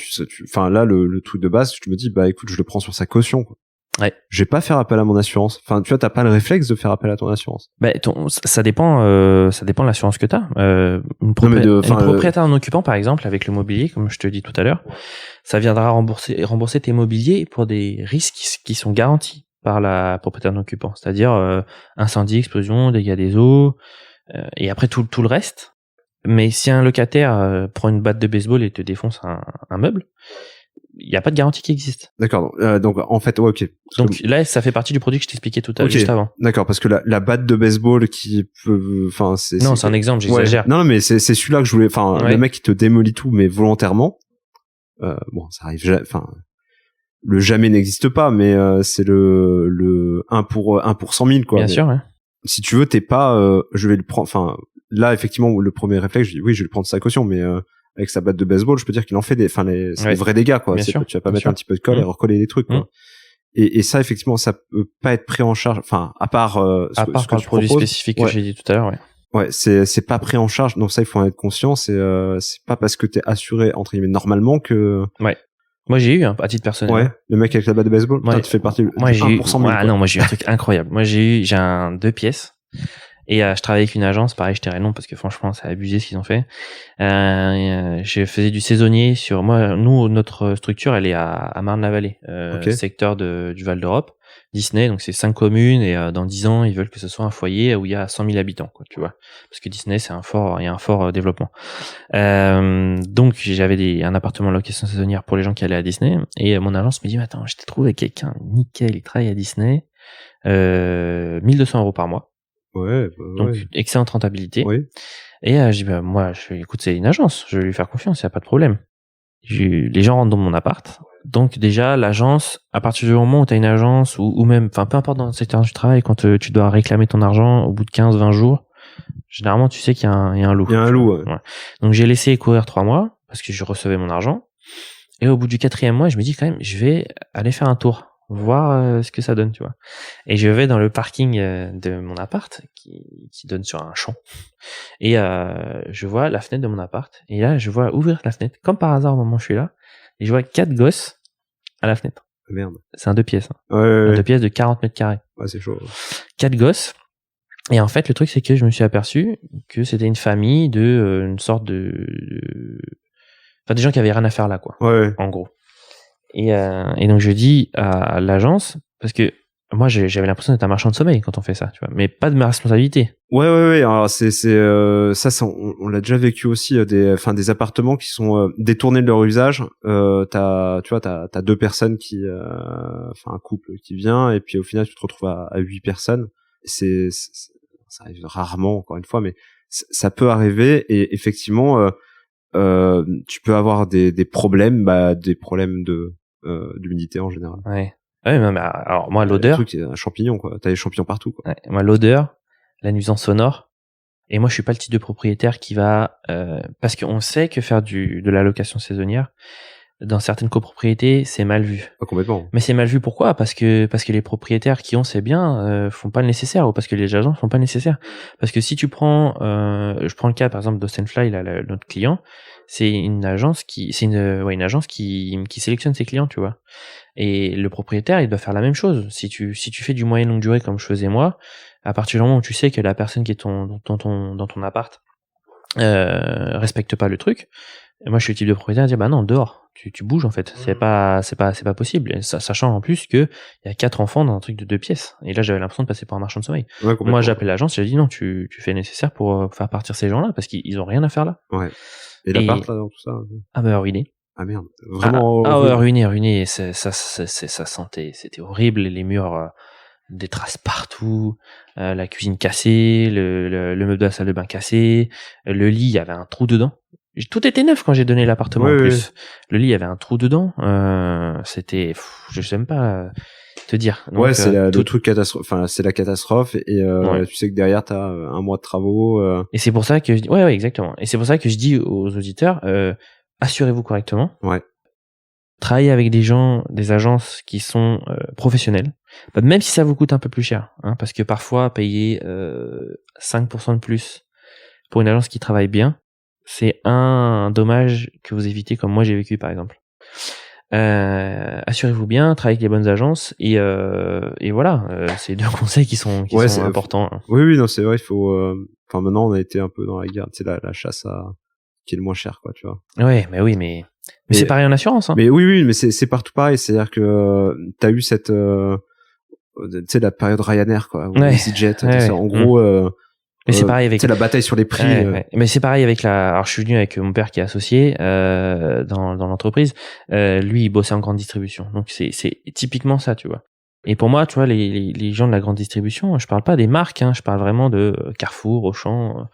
enfin là, le truc de base, tu me dis, bah écoute, je le prends sur sa caution, quoi. Ouais. Je vais pas faire appel à mon assurance. Enfin, tu vois, t'as pas le réflexe de faire appel à ton assurance. Ça dépend de l'assurance que t'as. Une propriétaire en occupant, par exemple, avec le mobilier, comme je te dis tout à l'heure, ça viendra rembourser tes mobiliers pour des risques qui sont garantis par la propriétaire en occupant. C'est-à-dire incendie, explosion, dégâts des eaux, et après tout le reste. Mais si un locataire prend une batte de baseball et te défonce un meuble, il n'y a pas de garantie qui existe. D'accord. Donc en fait, ouais, ok. Donc là, ça fait partie du produit que je t'expliquais tout à l'heure, juste avant. D'accord, parce que la batte de baseball qui peut, enfin, c'est un exemple, j'exagère. Ouais. Non, mais c'est celui-là que je voulais. Enfin, le mec qui te démolit tout, mais volontairement. Bon, ça arrive. Enfin, le jamais n'existe pas, mais c'est le 1 pour 100 000, quoi. Bien sûr. Ouais. Si tu veux, t'es pas. Je vais le prendre. Enfin, là, effectivement, le premier réflexe, je dis oui, je vais le prendre sa caution, mais avec sa batte de baseball, je peux dire qu'il en fait des vrais dégâts, quoi. Tu vas pas mettre un petit peu de colle et recoller des trucs, quoi. Et ça, effectivement, ça peut pas être pris en charge. Enfin, à part ce que le produit spécifique que j'ai dit tout à l'heure, ouais. Ouais, c'est pas pris en charge. Donc ça, il faut en être conscient. C'est pas parce que t'es assuré entre guillemets normalement que. Ouais. Moi, j'ai eu à titre personnel. Ouais. Le mec avec la batte de baseball. Ouais. Tu fais partie de 1%. Moi, j'ai eu un truc incroyable. Moi, j'ai un 2 pièces. Et je travaillais avec une agence, pareil, je tairai le nom parce que franchement, c'est abusé ce qu'ils ont fait. Je faisais du saisonnier sur notre structure, elle est à Marne-la-Vallée, secteur du Val d'Europe, Disney. Donc c'est 5 communes et dans 10 ans, ils veulent que ce soit un foyer où il y a 100 000 habitants, quoi, tu vois. Parce que Disney, il y a un fort développement. Donc j'avais un appartement en location saisonnière pour les gens qui allaient à Disney. Et mon agence me dit, mais attends, je t'ai trouvé quelqu'un, nickel, il travaille à Disney, 1 200 € par mois. Ouais, donc excellente rentabilité. Oui. Et je dis écoute, c'est une agence, je vais lui faire confiance, il y a pas de problème. Les gens rentrent dans mon appart. Donc déjà l'agence, à partir du moment où tu as une agence ou même peu importe dans le secteur du travail, quand tu dois réclamer ton argent au bout de 15-20 jours, généralement tu sais qu'il y a un loup. Il y a un loup. Ouais. Donc j'ai laissé courir 3 mois parce que je recevais mon argent et au bout du 4e mois, je me dis quand même je vais aller faire un tour. Voir ce que ça donne, tu vois. Et je vais dans le parking de mon appart qui donne sur un champ. Et je vois la fenêtre de mon appart. Et là, je vois ouvrir la fenêtre. Comme par hasard, au moment où je suis là. Et je vois 4 gosses à la fenêtre. Merde. C'est un 2 pièces. Hein. Ouais. Un 2 pièces de 40 mètres carrés. Ouais, c'est chaud. 4 gosses. Et en fait, le truc, c'est que je me suis aperçu que c'était une famille de une sorte Enfin, des gens qui avaient rien à faire là, quoi. Ouais. En gros. Et donc je dis à l'agence, parce que moi j'avais l'impression d'être un marchand de sommeil quand on fait ça, tu vois, mais pas de ma responsabilité. Ouais. Alors ça, on l'a déjà vécu aussi, des appartements qui sont détournés de leur usage. T'as 2 personnes un couple qui vient, et puis au final tu te retrouves à 8 personnes. Ça arrive rarement, encore une fois, mais ça peut arriver, et effectivement, tu peux avoir des problèmes, des problèmes d'humidité en général. Ouais, mais alors moi l'odeur. Le truc, c'est un champignon, quoi. T'as des champignons partout, quoi. Ouais, moi l'odeur, la nuisance sonore. Et moi je suis pas le type de propriétaire qui va parce qu'on sait que faire de la location saisonnière dans certaines copropriétés c'est mal vu. Pas complètement. Mais c'est mal vu pourquoi ? Parce que les propriétaires qui ont ces biens font pas le nécessaire, ou parce que les agents font pas le nécessaire. Parce que si tu prends, je prends le cas par exemple d'Austenfly, notre client, c'est une agence qui sélectionne ses clients, tu vois. Et le propriétaire, il doit faire la même chose. Si tu fais du moyen longue durée comme je faisais moi, à partir du moment où tu sais que la personne qui est dans ton appart respecte pas le truc, moi je suis le type de propriétaire à dire non, dehors, tu bouges en fait. C'est pas possible. Sachant en plus que il y a 4 enfants dans un truc de 2 pièces. Et là j'avais l'impression de passer pour un marchand de sommeil. Ouais, moi j'appelle l'agence, j'ai dit non, tu fais le nécessaire pour faire partir ces gens-là parce qu'ils ont rien à faire là. Ouais. Et l'appart là dans tout ça. Ruiné. Ah merde. Vraiment. Ruiné. Sa santé, c'était horrible. Les murs, des traces partout, la cuisine cassée, le meuble de la salle de bain cassé, le lit, il y avait un trou dedans. Tout était neuf quand j'ai donné l'appartement. Ouais, en ouais. plus, le lit avait un trou dedans. C'était, je sais même pas te dire. Donc, Ouais, c'est tout- le truc catastrophe. Enfin, c'est la catastrophe et Ouais. tu sais que derrière t'as un mois de travaux. Et c'est pour ça que ouais, exactement. Et c'est pour ça que je dis aux auditeurs, assurez-vous correctement. Ouais. Travaillez avec des gens, des agences qui sont professionnelles, même si ça vous coûte un peu plus cher, hein, parce que parfois payer 5% de plus pour une agence qui travaille bien, c'est un dommage que vous évitez, comme moi j'ai vécu par exemple. Assurez-vous bien, travaillez avec les bonnes agences et voilà, c'est deux conseils qui sont c'est importants. Oui, non, c'est vrai, il faut. Enfin, maintenant, on a été un peu dans la guerre, tu sais, la chasse à qui est le moins cher, quoi, tu vois. Ouais, mais oui, mais c'est pareil en assurance. Hein. Mais oui, mais c'est partout pareil. C'est-à-dire que t'as eu cette, tu sais, la période Ryanair, quoi, ou Ouais. EasyJet. Ouais, En gros, mais c'est pareil avec. C'est la bataille sur les prix. Ouais. Mais c'est pareil avec la. Alors je suis venu avec mon père qui est associé dans l'entreprise. Lui, il bossait en grande distribution, donc c'est typiquement ça, tu vois. Et pour moi, tu vois, les gens de la grande distribution, je parle pas des marques, hein, je parle vraiment de Carrefour, Auchan.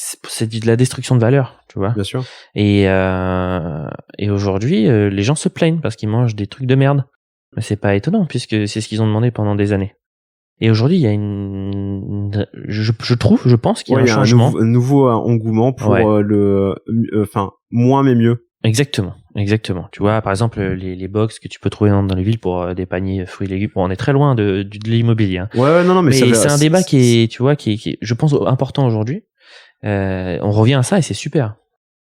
C'est de la destruction de valeur, tu vois. Bien sûr. Et aujourd'hui, les gens se plaignent parce qu'ils mangent des trucs de merde. Mais c'est pas étonnant puisque c'est ce qu'ils ont demandé pendant des années. Et aujourd'hui, il y a je pense qu'il y a un changement. Un nouveau engouement pour enfin, moins mais mieux. Exactement. Tu vois, par exemple, les box que tu peux trouver dans les villes pour des paniers fruits et légumes. Bon, on est très loin de l'immobilier. Hein. Ouais, non, mais c'est un débat qui est, tu vois, qui est, je pense, important aujourd'hui. On revient à ça et c'est super.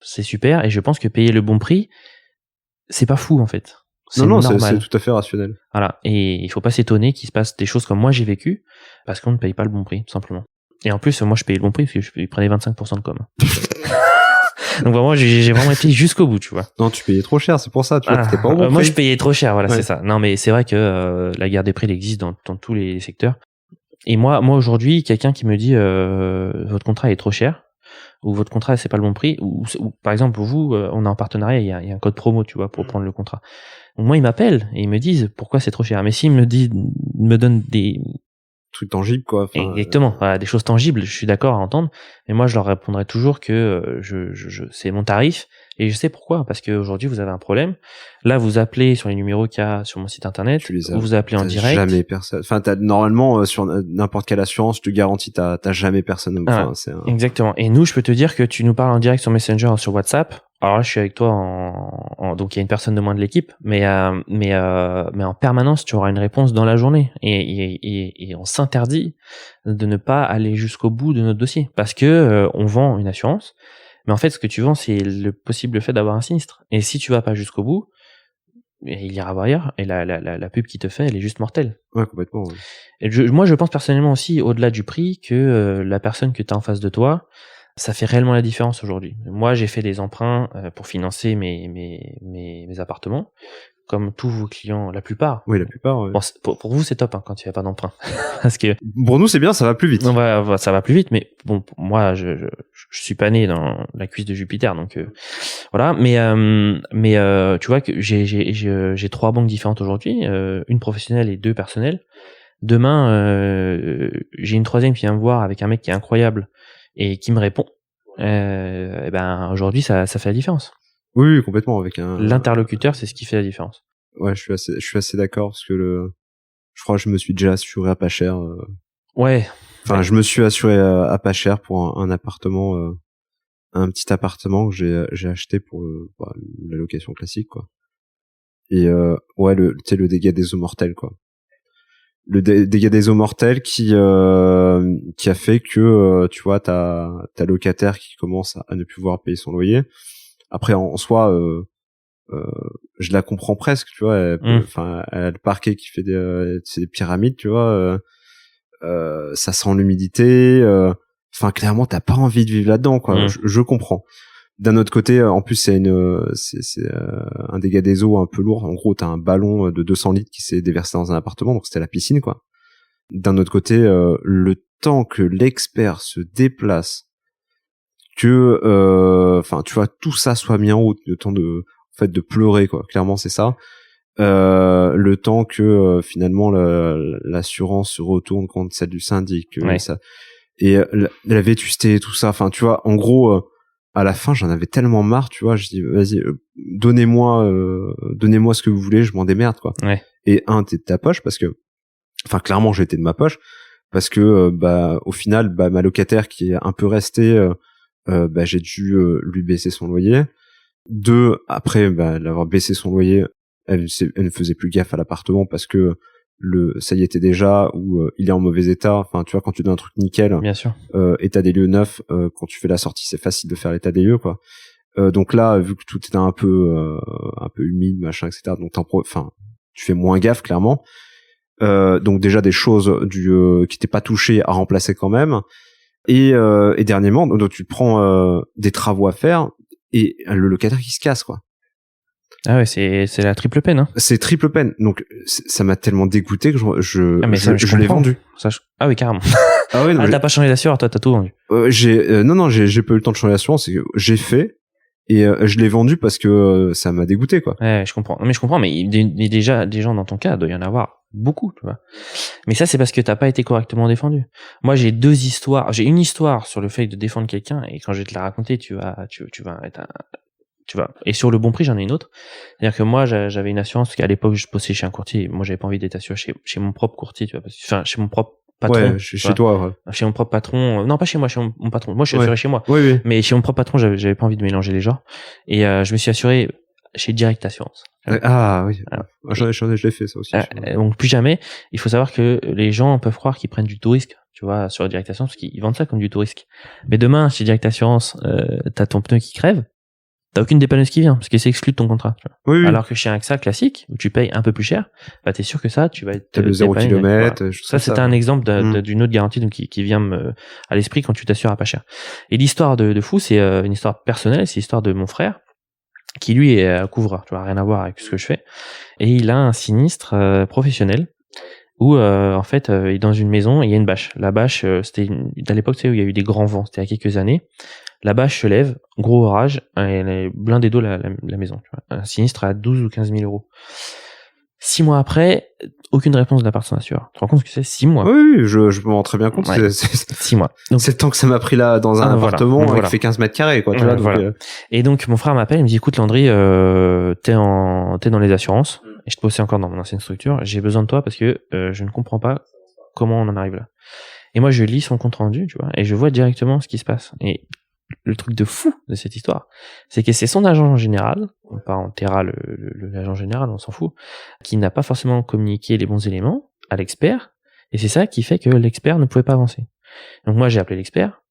C'est super et je pense que payer le bon prix, c'est pas fou en fait. C'est normal. C'est tout à fait rationnel. Voilà. Et il faut pas s'étonner qu'il se passe des choses comme moi j'ai vécu parce qu'on ne paye pas le bon prix, tout simplement. Et en plus, moi je payais le bon prix parce que je prenais 25% de com. Donc vraiment, j'ai vraiment été jusqu'au bout, tu vois. Non, tu payais trop cher, c'est pour ça, tu vois, t'étais pas au bon prix. Moi je payais trop cher, voilà, c'est ça. Non mais c'est vrai que la guerre des prix elle existe dans tous les secteurs. Et moi aujourd'hui, quelqu'un qui me dit votre contrat est trop cher ou votre contrat c'est pas le bon prix ou par exemple vous on est en partenariat, il y a un code promo, tu vois, pour prendre le contrat. Donc moi ils m'appellent et ils me disent pourquoi c'est trop cher. Mais s'ils me donnent des trucs tangibles, quoi. Enfin, exactement, voilà, des choses tangibles, je suis d'accord à entendre. Mais moi je leur répondrai toujours que c'est mon tarif et je sais pourquoi, parce qu'aujourd'hui vous avez un problème. Là vous appelez sur les numéros qu'il y a sur mon site internet, vous appelez en direct. Jamais personne. Enfin, normalement sur n'importe quelle assurance, je te garantis, t'as jamais personne. Enfin, Exactement. Et nous, je peux te dire que tu nous parles en direct sur Messenger, sur WhatsApp. Alors là, je suis avec toi donc il y a une personne de moins de l'équipe, mais en permanence, tu auras une réponse dans la journée. Et on s'interdit de ne pas aller jusqu'au bout de notre dossier parce que on vend une assurance. Mais en fait, ce que tu vends, c'est le possible fait d'avoir un sinistre. Et si tu vas pas jusqu'au bout, il ira voir ailleurs. Et la pub qui te fait, elle est juste mortelle. Ouais, complètement. Ouais. Et moi, je pense personnellement aussi, au-delà du prix, que la personne que tu as en face de toi, ça fait réellement la différence aujourd'hui. Moi, j'ai fait des emprunts pour financer mes appartements, comme tous vos clients, la plupart. Oui, la plupart. Ouais. Bon, pour vous, c'est top hein, quand il n'y a pas d'emprunt. Parce que pour nous, c'est bien, ça va plus vite. Ça va plus vite, mais bon, pour moi, je suis pas né dans la cuisse de Jupiter, donc voilà. Mais tu vois que j'ai 3 banques différentes aujourd'hui, une professionnelle et 2 personnelles. Demain, j'ai une 3e qui vient me voir avec un mec qui est incroyable et qui me répond. Et ben aujourd'hui, ça fait la différence. Oui, complètement. Avec l'interlocuteur, c'est ce qui fait la différence. Ouais, je suis assez d'accord parce que je crois que je me suis déjà assuré à pas cher. Ouais. Enfin, je me suis assuré à pas cher pour un appartement, un petit appartement que j'ai acheté pour la location classique, quoi. Et ouais, tu sais, le dégât des eaux mortelles, quoi. Le dégât des eaux mortelles qui a fait que tu vois t'as locataire qui commence à ne plus pouvoir payer son loyer. Après en soi je la comprends presque, tu vois, enfin le parquet qui fait des pyramides, tu vois, ça sent l'humidité, enfin clairement t'as pas envie de vivre là-dedans, quoi. Je comprends. D'un autre côté, en plus c'est un dégât des eaux un peu lourd. En gros, t'as un ballon de 200 litres qui s'est déversé dans un appartement, donc c'était la piscine, quoi. D'un autre côté, le temps que l'expert se déplace, que enfin tu vois, tout ça soit mis en route, le temps de en fait de pleurer, quoi. Clairement, c'est ça. Le temps que finalement l'assurance se retourne contre celle du syndic, ça, et la vétusté et tout ça. Enfin, tu vois, en gros. à la fin, j'en avais tellement marre, tu vois. Je dis, vas-y, donnez-moi ce que vous voulez, je m'en démerde, quoi. Ouais. Et t'es de ta poche parce que, enfin, clairement, j'étais de ma poche parce que, au final, ma locataire qui est un peu restée, j'ai dû lui baisser son loyer. 2, après, l'avoir baissé son loyer, elle ne faisait plus gaffe à l'appartement parce que ça y était déjà, ou il est en mauvais état. Enfin, tu vois, quand tu donnes un truc nickel, Bien sûr. état des lieux neuf, quand tu fais la sortie, c'est facile de faire l'état des lieux, quoi. Donc là, vu que tout était un peu humide, machin, etc. Donc tu fais moins gaffe, clairement. Donc déjà des choses qui n'étaient pas touchées à remplacer quand même. Et dernièrement, donc tu prends des travaux à faire et le locataire qui se casse, quoi. Ah ouais, c'est la triple peine, hein. C'est triple peine. Donc ça m'a tellement dégoûté que je l'ai vendu. Ah oui, carrément. Ah oui, non, t'as pas changé d'assureur, toi, t'as tout vendu. J'ai pas eu le temps de changer d'assurance. C'est que j'ai fait et je l'ai vendu parce que ça m'a dégoûté, quoi. Ouais, je comprends. Mais déjà, des gens dans ton cas, il doit y en avoir beaucoup, tu vois. Mais ça, c'est parce que t'as pas été correctement défendu. Moi, j'ai 2 histoires. J'ai une histoire sur le fait de défendre quelqu'un, et quand je vais te la raconter, tu vas être et sur le bon prix, j'en ai une autre. C'est-à-dire que moi, j'avais une assurance, parce qu'à l'époque, je bossais chez un courtier. Moi, j'avais pas envie d'être assuré chez mon propre courtier, tu vois. Chez mon propre patron. Ouais, chez toi, ouais. Chez mon propre patron. Non, pas chez moi, chez mon patron. Moi, je suis assuré chez moi. Oui. Mais chez mon propre patron, j'avais pas envie de mélanger les genres. Et je me suis assuré chez Direct Assurance. Ah oui. Voilà. Je l'ai fait, ça aussi. Donc, plus jamais. Il faut savoir que les gens peuvent croire qu'ils prennent du tout risque, tu vois, sur Direct Assurance, parce qu'ils vendent ça comme du tout risque. Mais demain, chez Direct Assurance, t'as ton pneu qui crève. T'as aucune dépanneuse qui vient, parce que c'est exclu de ton contrat. Tu vois. Oui. Alors que chez AXA classique, où tu payes un peu plus cher, t'es sûr que ça, tu vas être. T'as le 0 km. Voilà. Ça, c'était un exemple d'une autre garantie donc, qui vient à l'esprit quand tu t'assures à pas cher. Et l'histoire de fou, c'est une histoire personnelle, c'est l'histoire de mon frère, qui lui est couvreur, tu vois, rien à voir avec ce que je fais. Et il a un sinistre professionnel où en fait il est dans une maison et il y a une bâche. La bâche, c'était à l'époque, tu sais, où il y a eu des grands vents, c'était il y a quelques années. La bâche se lève, gros orage, elle est blindée d'eau la maison. Tu vois. Un sinistre à 12 ou 15 000 euros. 6 mois après, aucune réponse de la part de son assureur. Tu te rends compte ce que c'est 6 mois? Oui, je me rends très bien compte. Ouais. 6 mois. Donc, c'est le temps que ça m'a pris là dans un appartement voilà. qui fait 15 mètres carrés, quoi. Tu vois, voilà. Et donc mon frère m'appelle, il me dit écoute Landry, t'es dans les assurances, et je te bossais encore dans mon ancienne structure, j'ai besoin de toi parce que je ne comprends pas comment on en arrive là. Et moi je lis son compte rendu, tu vois, et je vois directement ce qui se passe. Et le truc de fou de cette histoire, c'est que c'est son agent général, pas en terra l'agent général, on s'en fout, qui n'a pas forcément communiqué les bons éléments à l'expert, et c'est ça qui fait que l'expert ne pouvait pas avancer. Donc moi j'ai appelé l'expert.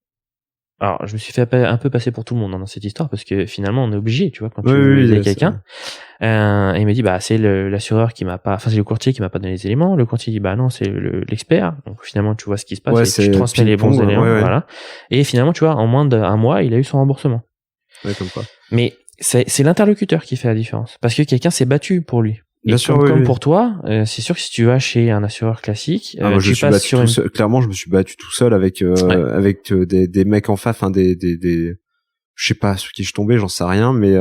Alors je me suis fait un peu passer pour tout le monde dans cette histoire, parce que finalement on est obligé, tu vois, quand tu veux aider quelqu'un. Et il me dit c'est l'assureur qui m'a pas, enfin c'est le courtier qui m'a pas donné les éléments. Le courtier dit non, c'est l'expert. Donc finalement tu vois ce qui se passe, et tu transmets les bons éléments, voilà. Et finalement tu vois, en moins d'un mois il a eu son remboursement. Ouais, comme quoi. Mais c'est l'interlocuteur qui fait la différence, parce que quelqu'un s'est battu pour lui. Et bien sûr, comme pour toi, c'est sûr que si tu vas chez un assureur classique, clairement je me suis battu tout seul avec des mecs en face, enfin des je sais pas sur qui je tombais, j'en sais rien, mais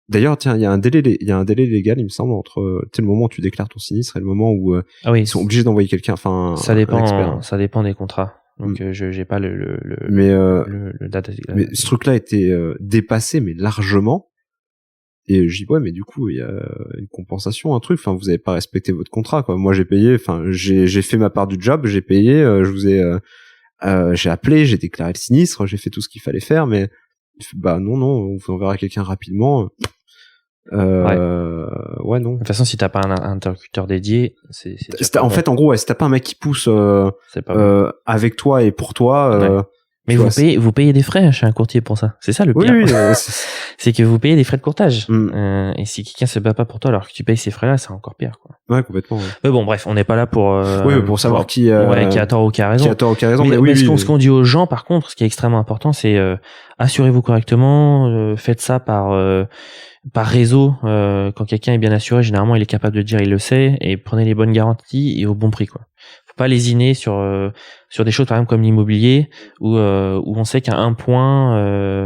d'ailleurs tiens, il y a un délai légal, il me semble, entre le moment où tu déclares ton sinistre et le moment où ils sont obligés d'envoyer quelqu'un, enfin ça dépend des contrats. Donc j'ai pas le date. Mais ce truc-là était dépassé, mais largement. Et je dis mais du coup il y a une compensation, un truc. Enfin, vous avez pas respecté votre contrat, quoi. Moi j'ai payé, enfin j'ai fait ma part du job, j'ai payé, je vous ai, j'ai appelé, j'ai déclaré le sinistre, j'ai fait tout ce qu'il fallait faire, mais non, on vous enverra quelqu'un rapidement. Ouais, non. De toute façon, si t'as pas un interlocuteur dédié, en fait, en gros, si t'as pas un mec qui pousse avec toi et pour toi. Mais vous payez des frais chez un courtier pour ça. C'est ça le pire. Oui, c'est que vous payez des frais de courtage. Et si quelqu'un se bat pas pour toi alors que tu payes ces frais-là, c'est encore pire, quoi. Ouais, complètement. Ouais. Mais bon, bref, on n'est pas là pour pour savoir qui a tort ou qui a raison. Qui a tort ou qui a raison. Mais ce qu'on dit aux gens, par contre, ce qui est extrêmement important, c'est assurez-vous correctement. Faites ça par réseau. Quand quelqu'un est bien assuré, généralement, il est capable de dire, il le sait, et prenez les bonnes garanties et au bon prix, quoi. Faut pas lésiner sur des choses par exemple comme l'immobilier où on sait qu'à un point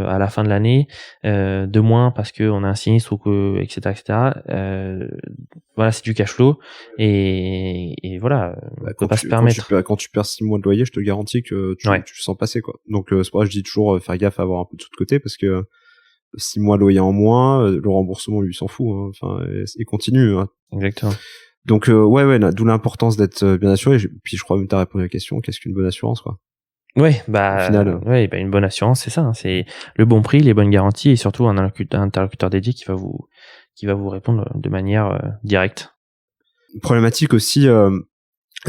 à la fin de l'année de moins parce que on a un sinistre ou que etc. Voilà, c'est du cash flow et voilà, on peut pas se permettre. Quand tu perds 6 mois de loyer, je te garantis que tu le sens passer, quoi. Donc c'est pour ça que je dis toujours faire gaffe à avoir un peu de sous de côté, parce que 6 mois de loyer en moins, le remboursement lui s'en fout, hein. Enfin, et continue, hein. Exactement. Donc ouais, d'où l'importance d'être bien assuré. Puis je crois même t'as répondu à la question, qu'est-ce qu'une bonne assurance, quoi. Ouais, au final, une bonne assurance, c'est ça, hein, c'est le bon prix, les bonnes garanties et surtout un interlocuteur dédié qui va vous répondre de manière directe. Problématique aussi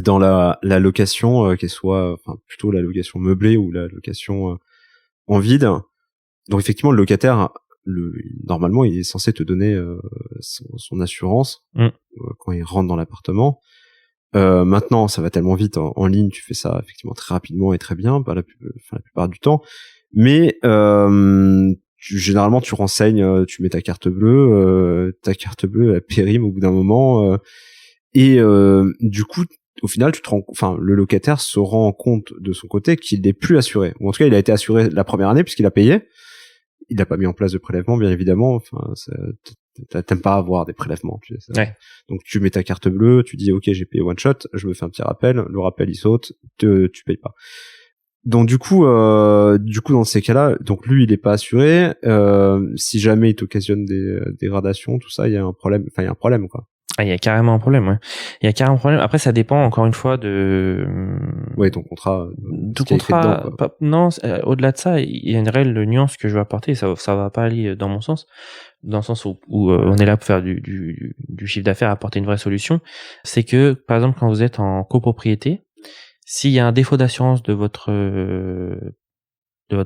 dans la location, qu'elle soit plutôt la location meublée ou la location en vide. Donc effectivement, le locataire, normalement, il est censé te donner son assurance quand il rentre dans l'appartement. Maintenant, ça va tellement vite en ligne, tu fais ça effectivement très rapidement et très bien, la plupart du temps. Mais généralement, tu renseignes, tu mets ta carte bleue, elle périme au bout d'un moment, et du coup, au final, le locataire se rend compte de son côté qu'il n'est plus assuré, ou en tout cas, il a été assuré la première année puisqu'il a payé. Il n'a pas mis en place de prélèvement, bien évidemment. Enfin, t'aimes pas avoir des prélèvements. Tu sais, ouais. Donc tu mets ta carte bleue, tu dis ok, j'ai payé one shot, je me fais un petit rappel, le rappel il saute, tu payes pas. Donc du coup dans ces cas-là, donc lui il est pas assuré. Si jamais il t'occasionne des dégradations, tout ça, il y a un problème. Enfin il y a un problème, quoi. Ah, il y a carrément un problème, ouais. Il y a carrément un problème. Après, ça dépend encore une fois de. Ouais, ton contrat. Tout contrat. Non, au-delà de ça, il y a une réelle nuance que je veux apporter. Ça va pas aller dans mon sens, dans le sens où on est là pour faire du chiffre d'affaires, apporter une vraie solution. C'est que, par exemple, quand vous êtes en copropriété, s'il y a un défaut d'assurance de votre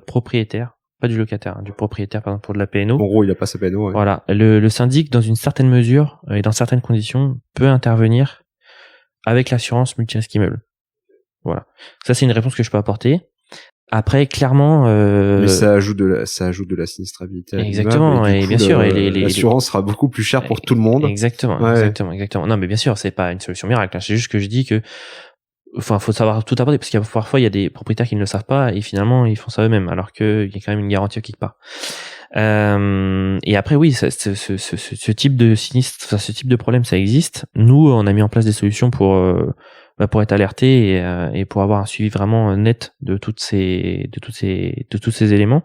propriétaire, pas du locataire, hein, du propriétaire, par exemple pour de la PNO. En gros, il a pas sa PNO. Ouais. Voilà, le syndic, dans une certaine mesure et dans certaines conditions, peut intervenir avec l'assurance multirisque immeuble. Voilà, ça c'est une réponse que je peux apporter. Après, clairement, mais ça ajoute de la sinistrabilité. Exactement, et bien sûr, l'assurance sera beaucoup plus chère pour tout le monde. Exactement, ouais. exactement. Non, mais bien sûr, c'est pas une solution miracle, hein. C'est juste que je dis que, faut savoir tout apporter, parce qu'il y a parfois, il y a des propriétaires qui ne le savent pas, et finalement, ils font ça eux-mêmes, alors qu'il y a quand même une garantie quelque part. Et après, oui, ce type de sinistre, ce type de problème, ça existe. Nous, on a mis en place des solutions pour être alerté et pour avoir un suivi vraiment net de tous ces éléments.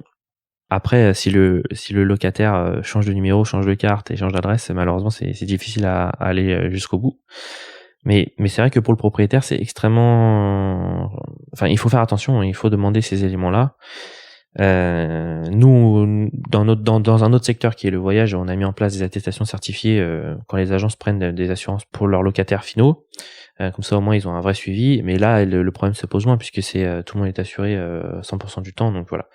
Après, si le locataire change de numéro, change de carte et change d'adresse, malheureusement, c'est difficile à aller jusqu'au bout. Mais c'est vrai que pour le propriétaire, c'est extrêmement. Enfin, il faut faire attention. Il faut demander ces éléments-là. Nous, dans un autre secteur qui est le voyage, on a mis en place des attestations certifiées quand les agences prennent des assurances pour leurs locataires finaux. Comme ça, au moins, ils ont un vrai suivi. Mais là, le problème se pose moins puisque tout le monde est assuré 100% du temps. Donc voilà.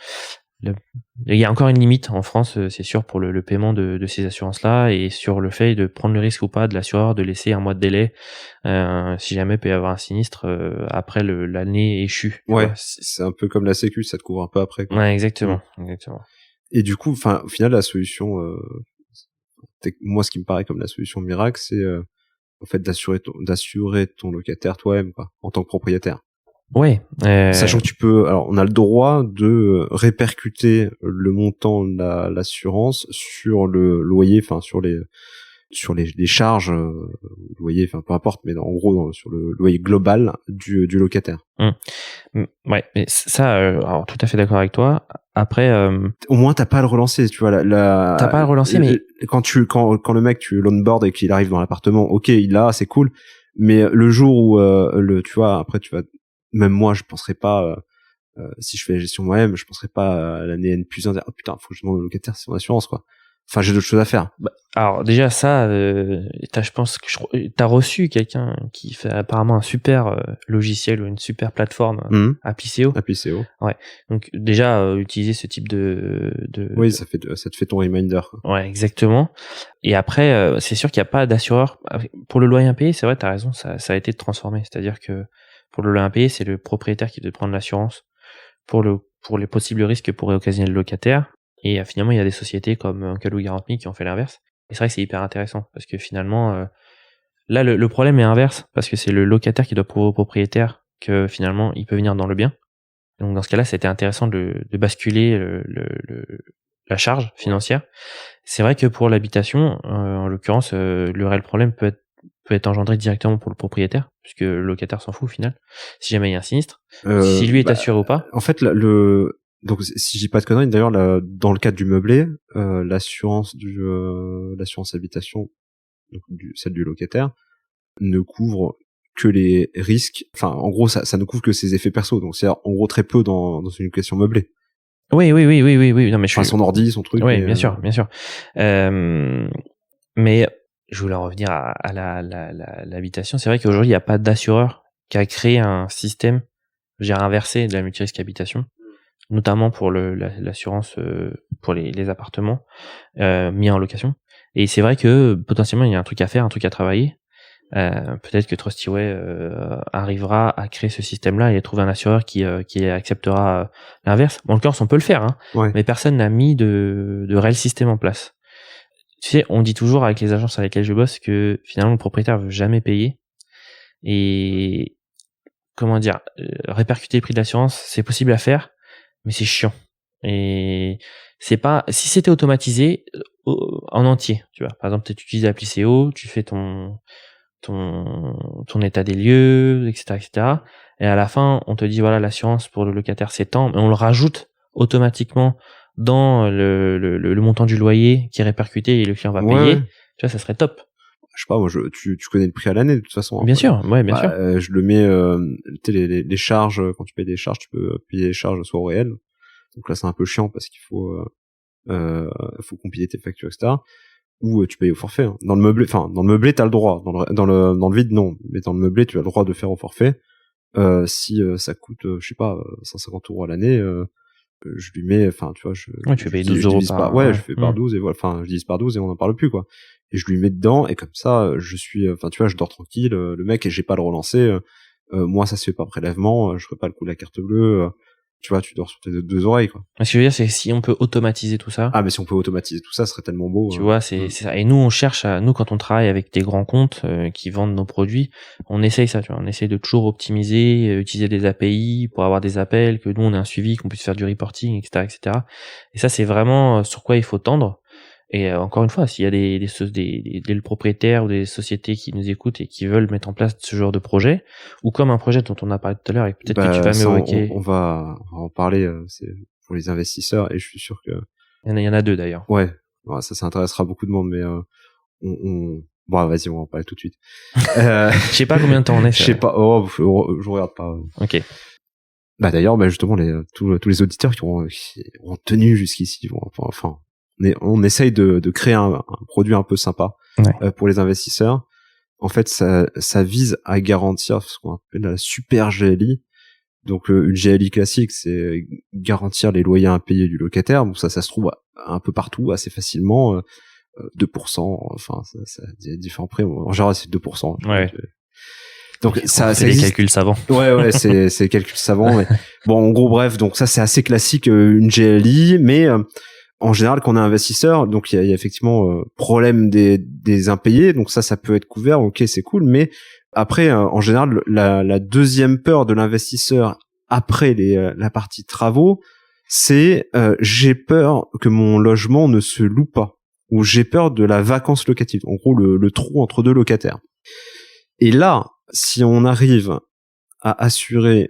Il y a encore une limite en France, c'est sûr, pour le paiement de ces assurances-là et sur le fait de prendre le risque ou pas de l'assureur de laisser un mois de délai si jamais il peut y avoir un sinistre après l'année échue. Ouais, c'est un peu comme la Sécu, ça te couvre un peu après, quoi. Ouais, exactement. Et du coup, au final, la solution, moi, ce qui me paraît comme la solution miracle, c'est en fait d'assurer ton locataire toi-même, quoi, en tant que propriétaire. Ouais. Sachant que on a le droit de répercuter le montant de l'assurance sur le loyer, enfin sur les charges loyer, enfin peu importe, mais en gros sur le loyer global du locataire. Ouais, mais ça, alors tout à fait d'accord avec toi. Après, au moins t'as pas à le relancer, tu vois. T'as pas à le relancer, mais quand le mec tu l'onboard et qu'il arrive dans l'appartement, ok, il l'a, c'est cool. Mais le jour où tu vois, après tu vas, même moi je penserais pas, si je fais la gestion moi-même, je penserais pas à l'année N+1 dire oh putain, faut que je demande au locataire son assurance, quoi. Enfin, j'ai d'autres choses à faire. Alors déjà ça, je pense que t'as reçu quelqu'un qui fait apparemment un super logiciel ou une super plateforme Apiceo. Apiceo. Ouais. Donc déjà utiliser ce type de. Oui, ça te fait ton reminder, quoi. Ouais, exactement. Et après, c'est sûr qu'il n'y a pas d'assureur pour le loyer impayé. C'est vrai, t'as raison, ça a été transformé. C'est-à-dire que pour le loyer impayé, c'est le propriétaire qui doit prendre l'assurance pour les possibles risques que pourrait occasionner le locataire. Et finalement, il y a des sociétés comme Uncle ou Garant Me qui ont fait l'inverse. Et c'est vrai que c'est hyper intéressant parce que finalement, Là, le problème est inverse, parce que c'est le locataire qui doit prouver au propriétaire que finalement, il peut venir dans le bien. Donc, dans ce cas-là, c'était intéressant de basculer la charge financière. C'est vrai que pour l'habitation, en l'occurrence, le réel problème peut être engendré directement pour le propriétaire, puisque le locataire s'en fout au final, si jamais il y a un sinistre. Si lui est assuré ou pas. En fait, donc si je dis pas de conneries, d'ailleurs, dans le cadre du meublé, l'assurance habitation, donc celle du locataire, ne couvre que les risques. Enfin, en gros, ça ne couvre que ses effets perso. Donc, c'est en gros très peu dans une location meublée. Oui. Non, mais son ordi, son truc. Oui, bien sûr. Mais je voulais en revenir à l'habitation. C'est vrai qu'aujourd'hui, il n'y a pas d'assureur qui a créé un système, inversé de la multirisque habitation, notamment pour l'assurance pour les appartements mis en location. Et c'est vrai que potentiellement, il y a un truc à faire, un truc à travailler. Peut-être que Trustyway arrivera à créer ce système-là et à trouver un assureur qui acceptera l'inverse. Bon, en l'occurrence, on peut le faire, hein, ouais. Mais personne n'a mis de réel système en place. Tu sais, on dit toujours avec les agences avec lesquelles je bosse que finalement le propriétaire veut jamais payer. Et comment dire, répercuter le prix de l'assurance, c'est possible à faire, mais c'est chiant. Et c'est pas, si c'était automatisé en entier, tu vois. Par exemple, tu utilises l'appli CO, tu fais ton état des lieux, etc. Et à la fin, on te dit, voilà, l'assurance pour le locataire, c'est tant, mais on le rajoute automatiquement dans le montant du loyer qui est répercuté et le client va payer. Tu vois, ça serait top. Je sais pas, moi, tu connais le prix à l'année, de toute façon. Bien sûr, ouais, bien sûr. Je le mets, les charges, quand tu payes des charges, tu peux payer les charges soit au réel. Donc là, c'est un peu chiant parce qu'il faut compiler tes factures, etc. Ou tu payes au forfait. Hein. Dans le meublé, t'as le droit. Dans le vide, non. Mais dans le meublé, tu as le droit de faire au forfait. Si ça coûte, je sais pas, 150 € à l'année, je lui mets, enfin, tu vois, tu fais payer 12 € par... je fais par 12 et voilà, enfin, je divise par 12 et on n'en parle plus, quoi. Et je lui mets dedans, et comme ça, tu vois, je dors tranquille, le mec, et j'ai pas à le relancer, moi, ça se fait pas prélèvement, je ferai pas le coup de la carte bleue, tu vois, tu dors sur tes deux oreilles, quoi. Ce que je veux dire, c'est que si on peut automatiser tout ça. Ah, mais si on peut automatiser tout ça, ce serait tellement beau. Tu vois, c'est ça. Et nous, on cherche nous, quand on travaille avec des grands comptes qui vendent nos produits, on essaye ça, tu vois. On essaye de toujours optimiser, utiliser des API pour avoir des appels, que nous, on ait un suivi, qu'on puisse faire du reporting, etc. Et ça, c'est vraiment sur quoi il faut tendre. Et encore une fois, s'il y a des propriétaires ou des sociétés qui nous écoutent et qui veulent mettre en place ce genre de projet, ou comme un projet dont on a parlé tout à l'heure, et peut-être que tu vas m'évoquer. On va en parler, c'est pour les investisseurs, et je suis sûr que... Il y en a deux d'ailleurs. Ouais, ça intéressera beaucoup de monde, mais bon, vas-y, on va en parler tout de suite. Je sais pas combien de temps on est. Je sais pas, je regarde pas. Ok. Bah d'ailleurs, justement, tous les auditeurs qui ont tenu jusqu'ici, enfin, on essaye de créer un produit un peu sympa, ouais. Pour les investisseurs. En fait, ça vise à garantir ce qu'on appelle la super GLI. Donc une GLI classique, c'est garantir les loyers impayés du locataire. Bon, ça se trouve un peu partout, assez facilement. 2%, enfin, ça différents prix. En général, c'est 2%. Ouais. Donc ça c'est des calculs savants. Ouais, c'est des calculs savants. Mais bon, en gros, bref, donc ça c'est assez classique, une GLI, mais en général, quand on est investisseur, donc il y a effectivement problème des impayés, donc ça peut être couvert. Ok, c'est cool, mais après, en général, la deuxième peur de l'investisseur après la partie travaux, c'est j'ai peur que mon logement ne se loue pas, ou j'ai peur de la vacance locative. En gros, le trou entre deux locataires. Et là, si on arrive à assurer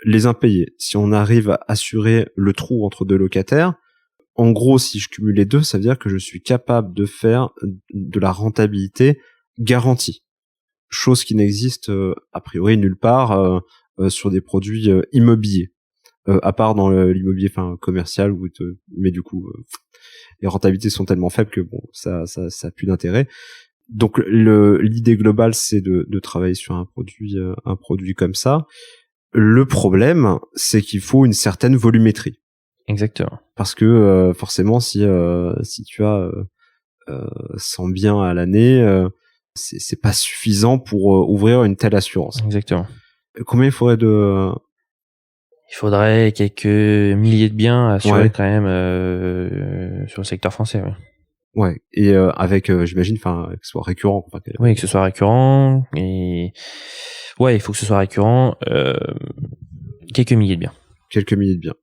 les impayés, si on arrive à assurer le trou entre deux locataires, en gros, si je cumule les deux, ça veut dire que je suis capable de faire de la rentabilité garantie. Chose qui n'existe a priori nulle part sur des produits immobiliers, à part dans l'immobilier commercial, mais du coup les rentabilités sont tellement faibles que bon, ça a plus d'intérêt. Donc l'idée globale, c'est de travailler sur un produit comme ça. Le problème, c'est qu'il faut une certaine volumétrie. Exactement. Parce que forcément, si tu as 100 biens à l'année, c'est pas suffisant pour ouvrir une telle assurance. Exactement. Combien il faudrait Il faudrait quelques milliers de biens assurés quand même sur le secteur français. Ouais. Ouais. Et avec, j'imagine, enfin, que ce soit récurrent. Enfin, Oui, que ce soit récurrent. Et ouais, il faut que ce soit récurrent. Quelques milliers de biens. Quelques milliers de biens.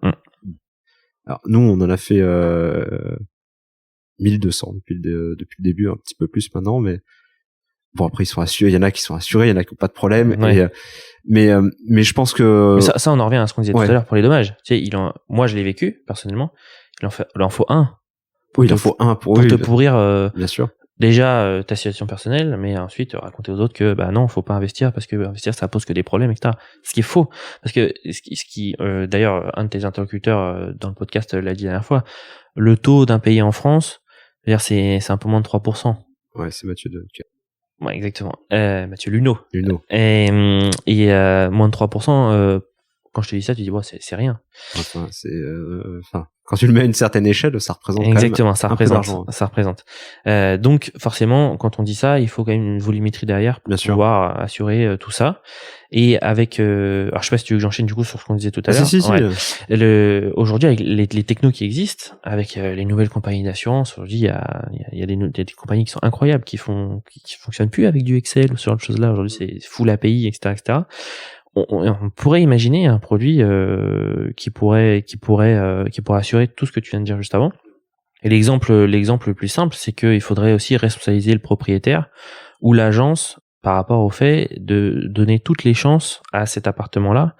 Alors nous, on en a fait 1200 depuis le début, un petit peu plus maintenant, mais bon, après ils sont assurés. Il y en a qui sont assurés, il y en a qui n'ont pas de problème. Ouais. Et mais je pense que mais ça on en revient à ce qu'on disait tout à l'heure pour les dommages. Tu sais, moi je l'ai vécu personnellement. Il en faut un. Oui, il en faut un pour te pourrir. Bien sûr. Déjà ta situation personnelle, mais ensuite raconter aux autres que bah non, faut pas investir parce que investir ça pose que des problèmes, etc. Ce qui est faux, parce que ce qui d'ailleurs un de tes interlocuteurs dans le podcast l'a dit la dernière fois, le taux d'impayé en France, c'est un peu moins de 3%. Ouais, c'est Mathieu de. Ouais, exactement. Mathieu Luneau. Et moins de 3%. Quand je te dis ça, tu dis c'est rien. Enfin, quand tu le mets à une certaine échelle, ça représente exactement, quand même ça représente. Donc forcément, quand on dit ça, il faut quand même une volumétrie derrière pour pouvoir assurer tout ça. Et avec, alors je sais pas si tu veux que j'enchaîne du coup sur ce qu'on disait tout à l'heure. Si. Aujourd'hui, avec les technos qui existent, avec les nouvelles compagnies d'assurance, aujourd'hui il y a des compagnies qui sont incroyables, qui fonctionnent plus avec du Excel ou ce genre de choses là. Aujourd'hui, c'est full API, etc. On pourrait imaginer un produit qui pourrait assurer tout ce que tu viens de dire juste avant. Et l'exemple le plus simple, c'est qu'il faudrait aussi responsabiliser le propriétaire ou l'agence par rapport au fait de donner toutes les chances à cet appartement-là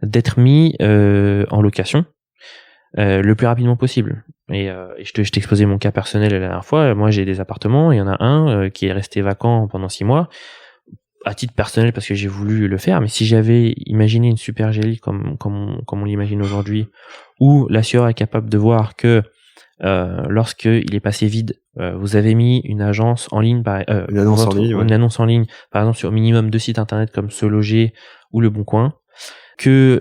d'être mis en location le plus rapidement possible. Et je t'ai exposé mon cas personnel la dernière fois. Moi, j'ai des appartements. Il y en a un qui est resté vacant pendant 6 mois. À titre personnel parce que j'ai voulu le faire, mais si j'avais imaginé une super GLI comme on l'imagine aujourd'hui, où l'assureur est capable de voir que lorsqu'il est passé vide, vous avez mis une agence en ligne, une annonce en ligne, par exemple sur au minimum 2 sites internet comme Se Loger ou Le Bon Coin, que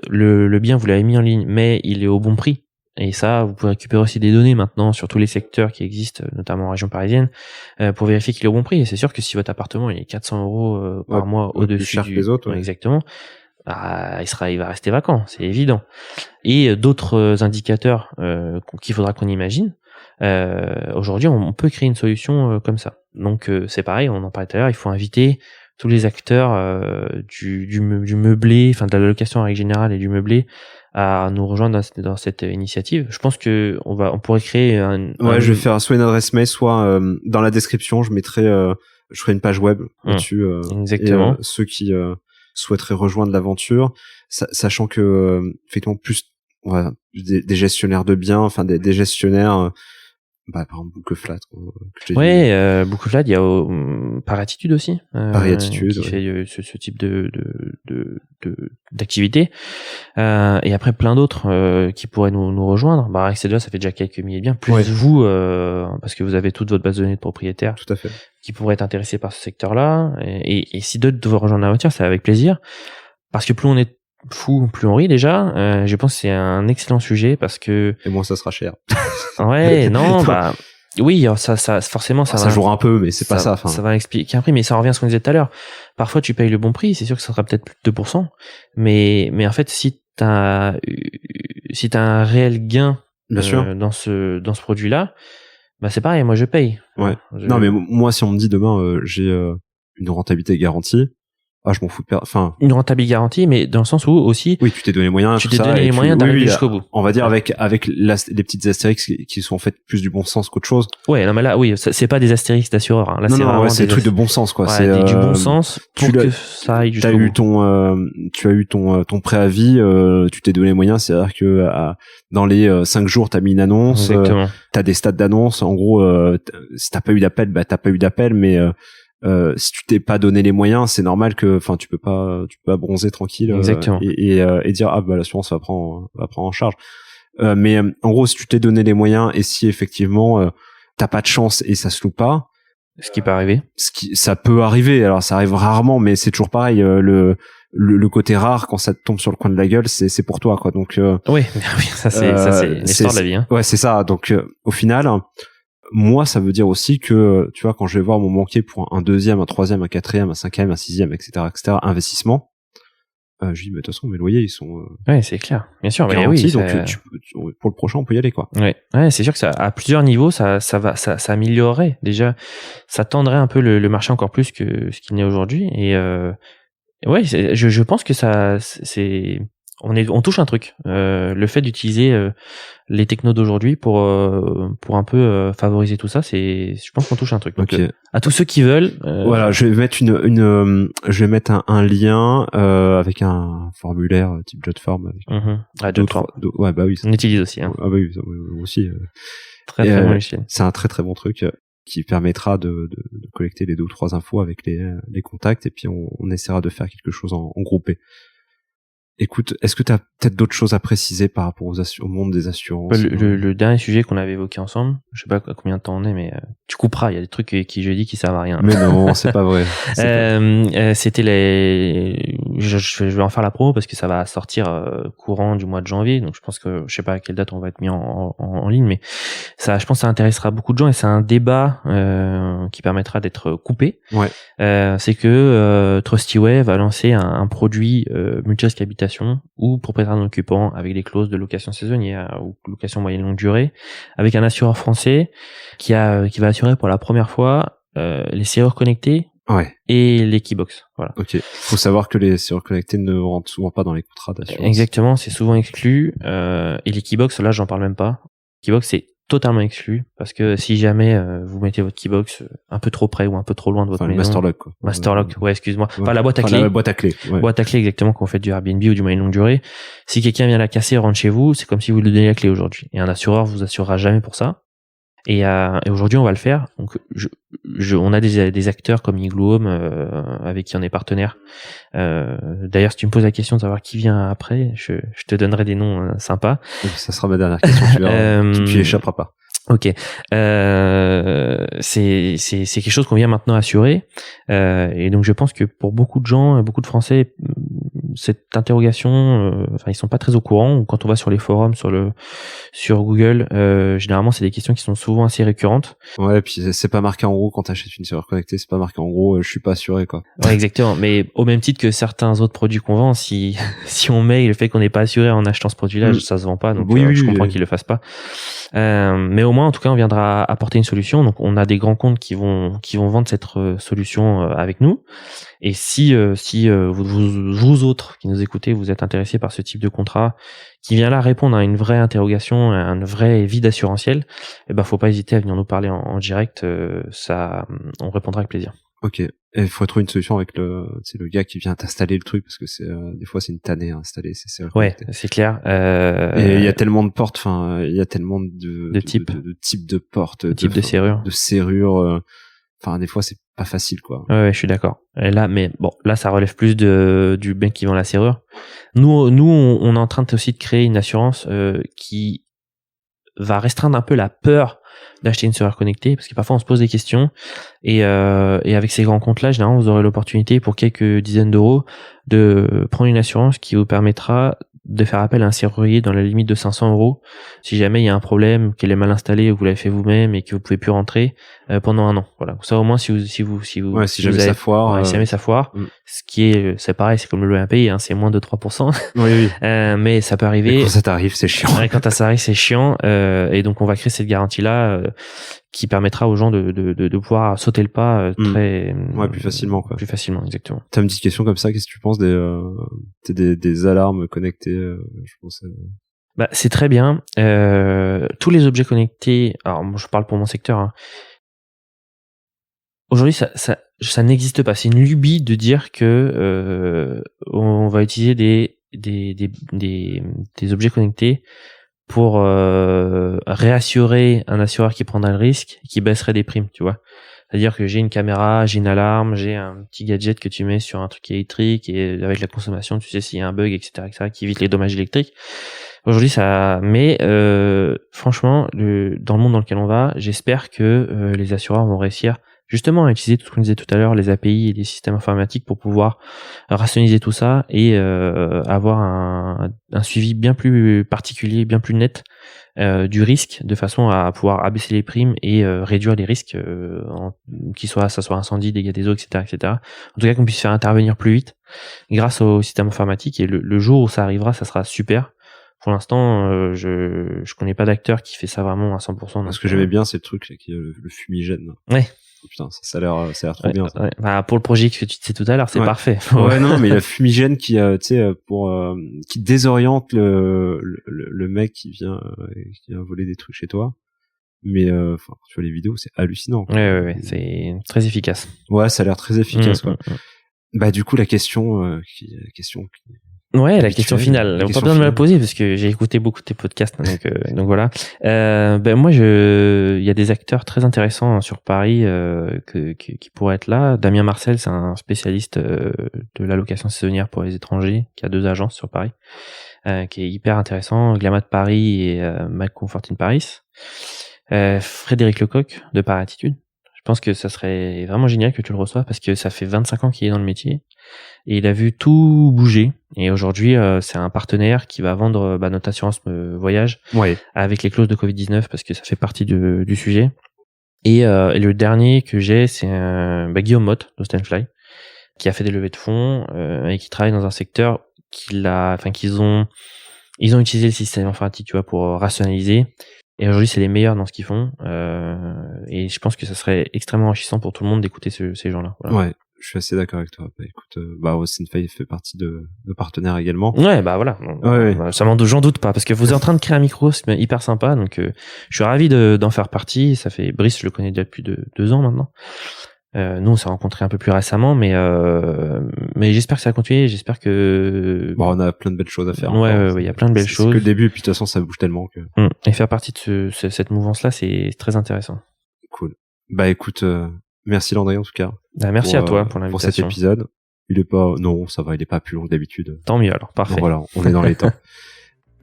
le bien vous l'avez mis en ligne, mais il est au bon prix. Et ça, vous pouvez récupérer aussi des données maintenant sur tous les secteurs qui existent, notamment en région parisienne, pour vérifier qu'il est au bon prix. Et c'est sûr que si votre appartement il est 400 € par mois au-dessus plus cher que les autres, exactement, bah, il va rester vacant, c'est évident. Et d'autres indicateurs qu'il faudra qu'on imagine. Aujourd'hui, on peut créer une solution comme ça. Donc c'est pareil, on en parlait tout à l'heure, il faut inviter tous les acteurs du meublé, enfin de la location en règle générale et du meublé, à nous rejoindre dans cette initiative. Je pense que on pourrait créer je vais faire soit une adresse mail, soit dans la description, je ferai une page web là-dessus. Exactement. Et ceux qui souhaiteraient rejoindre l'aventure, sachant que effectivement plus des gestionnaires de biens, enfin des gestionnaires. Par exemple, Boucleflat. Boucleflat, il y a Paris Attitude aussi. Paris Attitude. Qui fait ce type d'activité. Et après, plein d'autres qui pourraient nous rejoindre. Bah, avec ces deux, ça fait déjà quelques milliers de biens. Plus vous, parce que vous avez toute votre base de données de propriétaires. Tout à fait. Qui pourraient être intéressés par ce secteur-là. Et si d'autres doivent rejoindre l'aventure, c'est avec plaisir. Parce que plus on est fou, plus on rit déjà. Je pense que c'est un excellent sujet parce que. Et moins ça sera cher. Ouais, non, bah. Oui, ça forcément ça jouera un peu, mais c'est pas ça. Ça va expliquer un prix, mais ça revient à ce qu'on disait tout à l'heure. Parfois, tu payes le bon prix, c'est sûr que ça sera peut-être plus de 2%, mais en fait, si t'as un réel gain dans ce produit-là, bah c'est pareil, moi je paye. Ouais. Non, mais moi, si on me dit demain, j'ai une rentabilité garantie. Je m'en fous une rentabilité garantie, mais dans le sens où aussi. Oui, tu t'es donné les moyens. Tu t'es donné les moyens d'arriver jusqu'au bout. On va dire avec les petites astérix qui sont faites plus du bon sens qu'autre chose. Ouais, non, mais là, oui, c'est pas des astérix d'assureurs, hein. Là, c'est vraiment c'est des trucs de bon sens, quoi. C'est du bon sens pour que ça aille jusqu'au bout. Tu as eu ton préavis, tu t'es donné les moyens, c'est-à-dire que dans les 5 jours, t'as mis une annonce, t'as des stats d'annonce. En gros, si t'as pas eu d'appel, bah t'as pas eu d'appel, mais si tu t'es pas donné les moyens, c'est normal que, enfin, tu peux pas bronzer tranquille et dire l'assurance va prendre en charge. Mais en gros, si tu t'es donné les moyens et si effectivement t'as pas de chance et ça se loupe pas, ce qui peut arriver, ça peut arriver. Alors ça arrive rarement, mais c'est toujours pareil. Le côté rare quand ça te tombe sur le coin de la gueule, c'est pour toi, quoi. Donc oui, ça c'est l'histoire de la vie. Hein. Ouais, c'est ça. Donc au final. Moi, ça veut dire aussi que, tu vois, quand je vais voir mon banquier pour un deuxième, un troisième, un quatrième, un cinquième, un sixième, etc., investissement, Je dis, mais de toute façon, mes loyers, ils sont Ouais, c'est clair. Bien sûr, mais garantis, oui. donc pour le prochain, on peut y aller, quoi. Ouais, c'est sûr que ça, à plusieurs niveaux, ça améliorerait. Déjà, ça tendrait un peu le marché encore plus que ce qu'il n'est aujourd'hui. Et ouais, je pense que on touche un truc. Le fait d'utiliser les technos d'aujourd'hui pour un peu favoriser tout ça, je pense qu'on touche un truc. Donc, Ok. à tous ceux qui veulent. Voilà, je vais mettre je vais mettre un lien avec un formulaire type JotForm. Avec JotForm. Ouais, bah oui. On utilise aussi. Hein. Ah bah oui, moi aussi. Très bon logiciel. C'est un très très bon truc qui permettra de collecter les 2 ou 3 infos avec les contacts, et puis on essaiera de faire quelque chose en groupé. Écoute, est-ce que tu as peut-être d'autres choses à préciser par rapport au monde des assurances? Le dernier sujet qu'on avait évoqué ensemble, je sais pas combien de temps on est, mais tu couperas, il y a des trucs qui je dis qui servent à rien. Mais non, c'est pas vrai. C'était je vais en faire la promo parce que ça va sortir courant du mois de janvier, donc je pense que je sais pas à quelle date on va être mis en ligne, mais ça, je pense que ça intéressera beaucoup de gens, et c'est un débat qui permettra d'être coupé. Ouais. C'est que Trustyway va lancer un produit multi-risque habitation ou propriétaire non occupant avec des clauses de location saisonnière ou location moyenne longue durée, avec un assureur français qui va assurer pour la première fois les serrures connectées et les keybox. Voilà. Ok. Faut savoir que les serrures connectées ne rentrent souvent pas dans les contrats d'assurance. Exactement, c'est souvent exclu. Et les keybox, là, j'en parle même pas. Keybox, c'est totalement exclu, parce que si jamais vous mettez votre keybox un peu trop près ou un peu trop loin de votre maison, Masterlock, quoi. Masterlock, ouais, excuse-moi. Ouais. Enfin, la boîte à clé. La boîte à clé. Ouais. Boîte à clé, exactement, quand vous faites du Airbnb ou du moyenne longue durée. Si quelqu'un vient la casser et rentre chez vous, c'est comme si vous lui donniez la clé aujourd'hui. Et un assureur vous assurera jamais pour ça. Et aujourd'hui, on va le faire. Donc, on a des acteurs comme Igloo Home, avec qui on est partenaire. D'ailleurs, si tu me poses la question de savoir qui vient après, je te donnerai des noms sympas. Ça sera ma dernière question, tu verras. Tu échapperas pas. Ok, c'est quelque chose qu'on vient maintenant assurer, et donc je pense que pour beaucoup de gens, beaucoup de Français, cette interrogation, ils sont pas très au courant. Ou quand on va sur les forums, sur Google, généralement c'est des questions qui sont souvent assez récurrentes. Ouais, et puis c'est pas marqué en gros quand t'achètes une serrure connectée, c'est pas marqué en gros, je suis pas assuré, quoi. Ouais, exactement. Mais au même titre que certains autres produits qu'on vend, si on met le fait qu'on n'est pas assuré en achetant ce produit-là, ça se vend pas. Donc je comprends qu'ils le fassent pas. Mais au moins, en tout cas, on viendra apporter une solution. Donc, on a des grands comptes qui vont vendre cette solution avec nous. Et si vous autres qui nous écoutez, vous êtes intéressés par ce type de contrat qui vient là répondre à une vraie interrogation, à un vrai vide assurantiel, faut pas hésiter à venir nous parler en direct. On répondra avec plaisir. Ok. Et il faut trouver une solution avec le gars qui vient t'installer le truc, parce que des fois c'est une tannée à installer ces serrures connectées. Ouais, c'est clair. Et il y a tellement de portes, il y a tellement de types de portes, de types de serrures. De serrures. Des fois c'est pas facile, quoi. Ouais, je suis d'accord. Et là, mais bon, là ça relève plus du mec qui vend la serrure. Nous on est en train aussi de créer une assurance qui va restreindre un peu la peur d'acheter une serrure connectée, parce que parfois on se pose des questions, et avec ces grands comptes là, généralement vous aurez l'opportunité pour quelques dizaines d'euros de prendre une assurance qui vous permettra de faire appel à un serrurier dans la limite de 500 euros si jamais il y a un problème, qu'elle est mal installée ou que vous l'avez fait vous-même et que vous pouvez plus rentrer pendant 1 an. Voilà. Ça, au moins, si jamais ça foire, ce qui est, c'est pareil, c'est comme le loyer impayé, hein, c'est moins de 3%. Oui. Mais ça peut arriver. Et quand ça t'arrive, c'est chiant. Quand ça arrive, c'est chiant. Et donc, on va créer cette garantie-là, qui permettra aux gens de pouvoir sauter le pas plus facilement, quoi. Plus facilement, exactement. T'as une petite question comme ça, qu'est-ce que tu penses des alarmes connectées, je pense. C'est très bien. Tous les objets connectés, alors moi je parle pour mon secteur, hein. Aujourd'hui ça n'existe pas. C'est une lubie de dire que on va utiliser des objets connectés pour réassurer un assureur qui prendrait le risque, qui baisserait des primes, tu vois. C'est-à-dire que j'ai une caméra, j'ai une alarme, j'ai un petit gadget que tu mets sur un truc électrique, et avec la consommation, tu sais s'il y a un bug, etc., qui évite les dommages électriques. Aujourd'hui, mais franchement, dans le monde dans lequel on va, j'espère que les assureurs vont réussir justement utiliser tout ce qu'on disait tout à l'heure, les API et les systèmes informatiques pour pouvoir rationaliser tout ça et avoir un suivi bien plus particulier, bien plus net du risque, de façon à pouvoir abaisser les primes et réduire les risques, ça soit incendie, dégâts des eaux, etc., etc. En tout cas, qu'on puisse faire intervenir plus vite grâce au système informatique. Et le jour où ça arrivera, ça sera super. Pour l'instant, je connais pas d'acteur qui fait ça vraiment à 100%. Ce que j'aimais bien, c'est le truc là, qui est le fumigène. Ouais. Oh, putain, ça a l'air trop bien. Ça. Ouais. Bah, pour le projet que tu disais tout à l'heure, c'est parfait. Ouais, non, mais la fumigène qui, tu sais, qui désoriente le mec qui vient voler des trucs chez toi. Mais tu vois les vidéos, c'est hallucinant. Ouais, c'est très efficace. Ouais, ça a l'air très efficace, quoi. Bah du coup, la question la question finale. On pas besoin de me la poser parce que j'ai écouté beaucoup de tes podcasts, donc voilà. Moi, il y a des acteurs très intéressants sur Paris qui pourraient être là. Damien Marcel, c'est un spécialiste de l'allocation saisonnière pour les étrangers, qui a 2 agences sur Paris, qui est hyper intéressant. Glamat de Paris et Mike Comforting Paris. Frédéric Lecoq de Parattitude. Je pense que ça serait vraiment génial que tu le reçoives parce que ça fait 25 ans qu'il est dans le métier et il a vu tout bouger. Et aujourd'hui, c'est un partenaire qui va vendre notre assurance voyage avec les clauses de Covid-19 parce que ça fait partie du sujet. Et le dernier que j'ai, c'est Guillaume Motte d'Austenfly qui a fait des levées de fonds et qui travaille dans un secteur qu'ils ont utilisé le système informatique, tu vois, pour rationaliser. Et aujourd'hui, c'est les meilleurs dans ce qu'ils font. Et je pense que ça serait extrêmement enrichissant pour tout le monde d'écouter ces gens-là. Voilà. Ouais, je suis assez d'accord avec toi. Bah, écoute, Austenfly fait partie de partenaires également. Ouais, bah voilà. Ouais. J'en doute pas, parce que vous êtes en train de créer un micro, c'est hyper sympa. Donc, je suis ravi d'en faire partie. Ça fait Brice, je le connais déjà depuis 2 ans maintenant. Nous, on s'est rencontrés un peu plus récemment, mais j'espère que ça va continuer. J'espère que on a plein de belles choses à faire. Ouais, il y a plein de belles choses. C'est que le début, et puis de toute façon, ça bouge tellement que. Et faire partie de cette mouvance-là, c'est très intéressant. Cool. Bah écoute, merci Landry en tout cas. Merci à toi pour l'invitation. Pour cet épisode. Non, ça va, il est pas plus long que d'habitude. Tant mieux alors, parfait. Donc, voilà, on est dans les temps.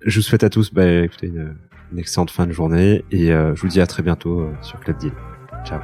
Je vous souhaite à tous, écoutez, une excellente fin de journée et je vous dis à très bientôt sur Club Deal. Ciao.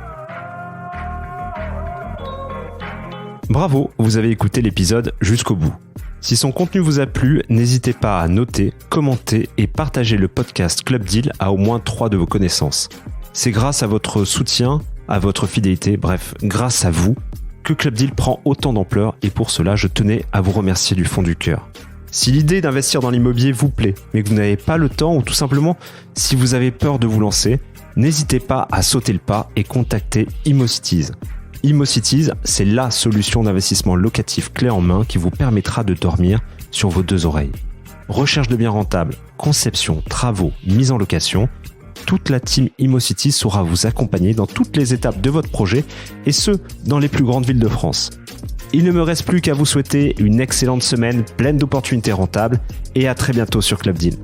Bravo, vous avez écouté l'épisode jusqu'au bout. Si son contenu vous a plu, n'hésitez pas à noter, commenter et partager le podcast Club Deal à au moins 3 de vos connaissances. C'est grâce à votre soutien, à votre fidélité, bref, grâce à vous, que Club Deal prend autant d'ampleur et pour cela, je tenais à vous remercier du fond du cœur. Si l'idée d'investir dans l'immobilier vous plaît, mais que vous n'avez pas le temps ou tout simplement si vous avez peur de vous lancer, n'hésitez pas à sauter le pas et contacter ImmoCities. ImmoCities, c'est la solution d'investissement locatif clé en main qui vous permettra de dormir sur vos 2 oreilles. Recherche de biens rentables, conception, travaux, mise en location, toute la team ImmoCities saura vous accompagner dans toutes les étapes de votre projet et ce, dans les plus grandes villes de France. Il ne me reste plus qu'à vous souhaiter une excellente semaine pleine d'opportunités rentables et à très bientôt sur Club Deal.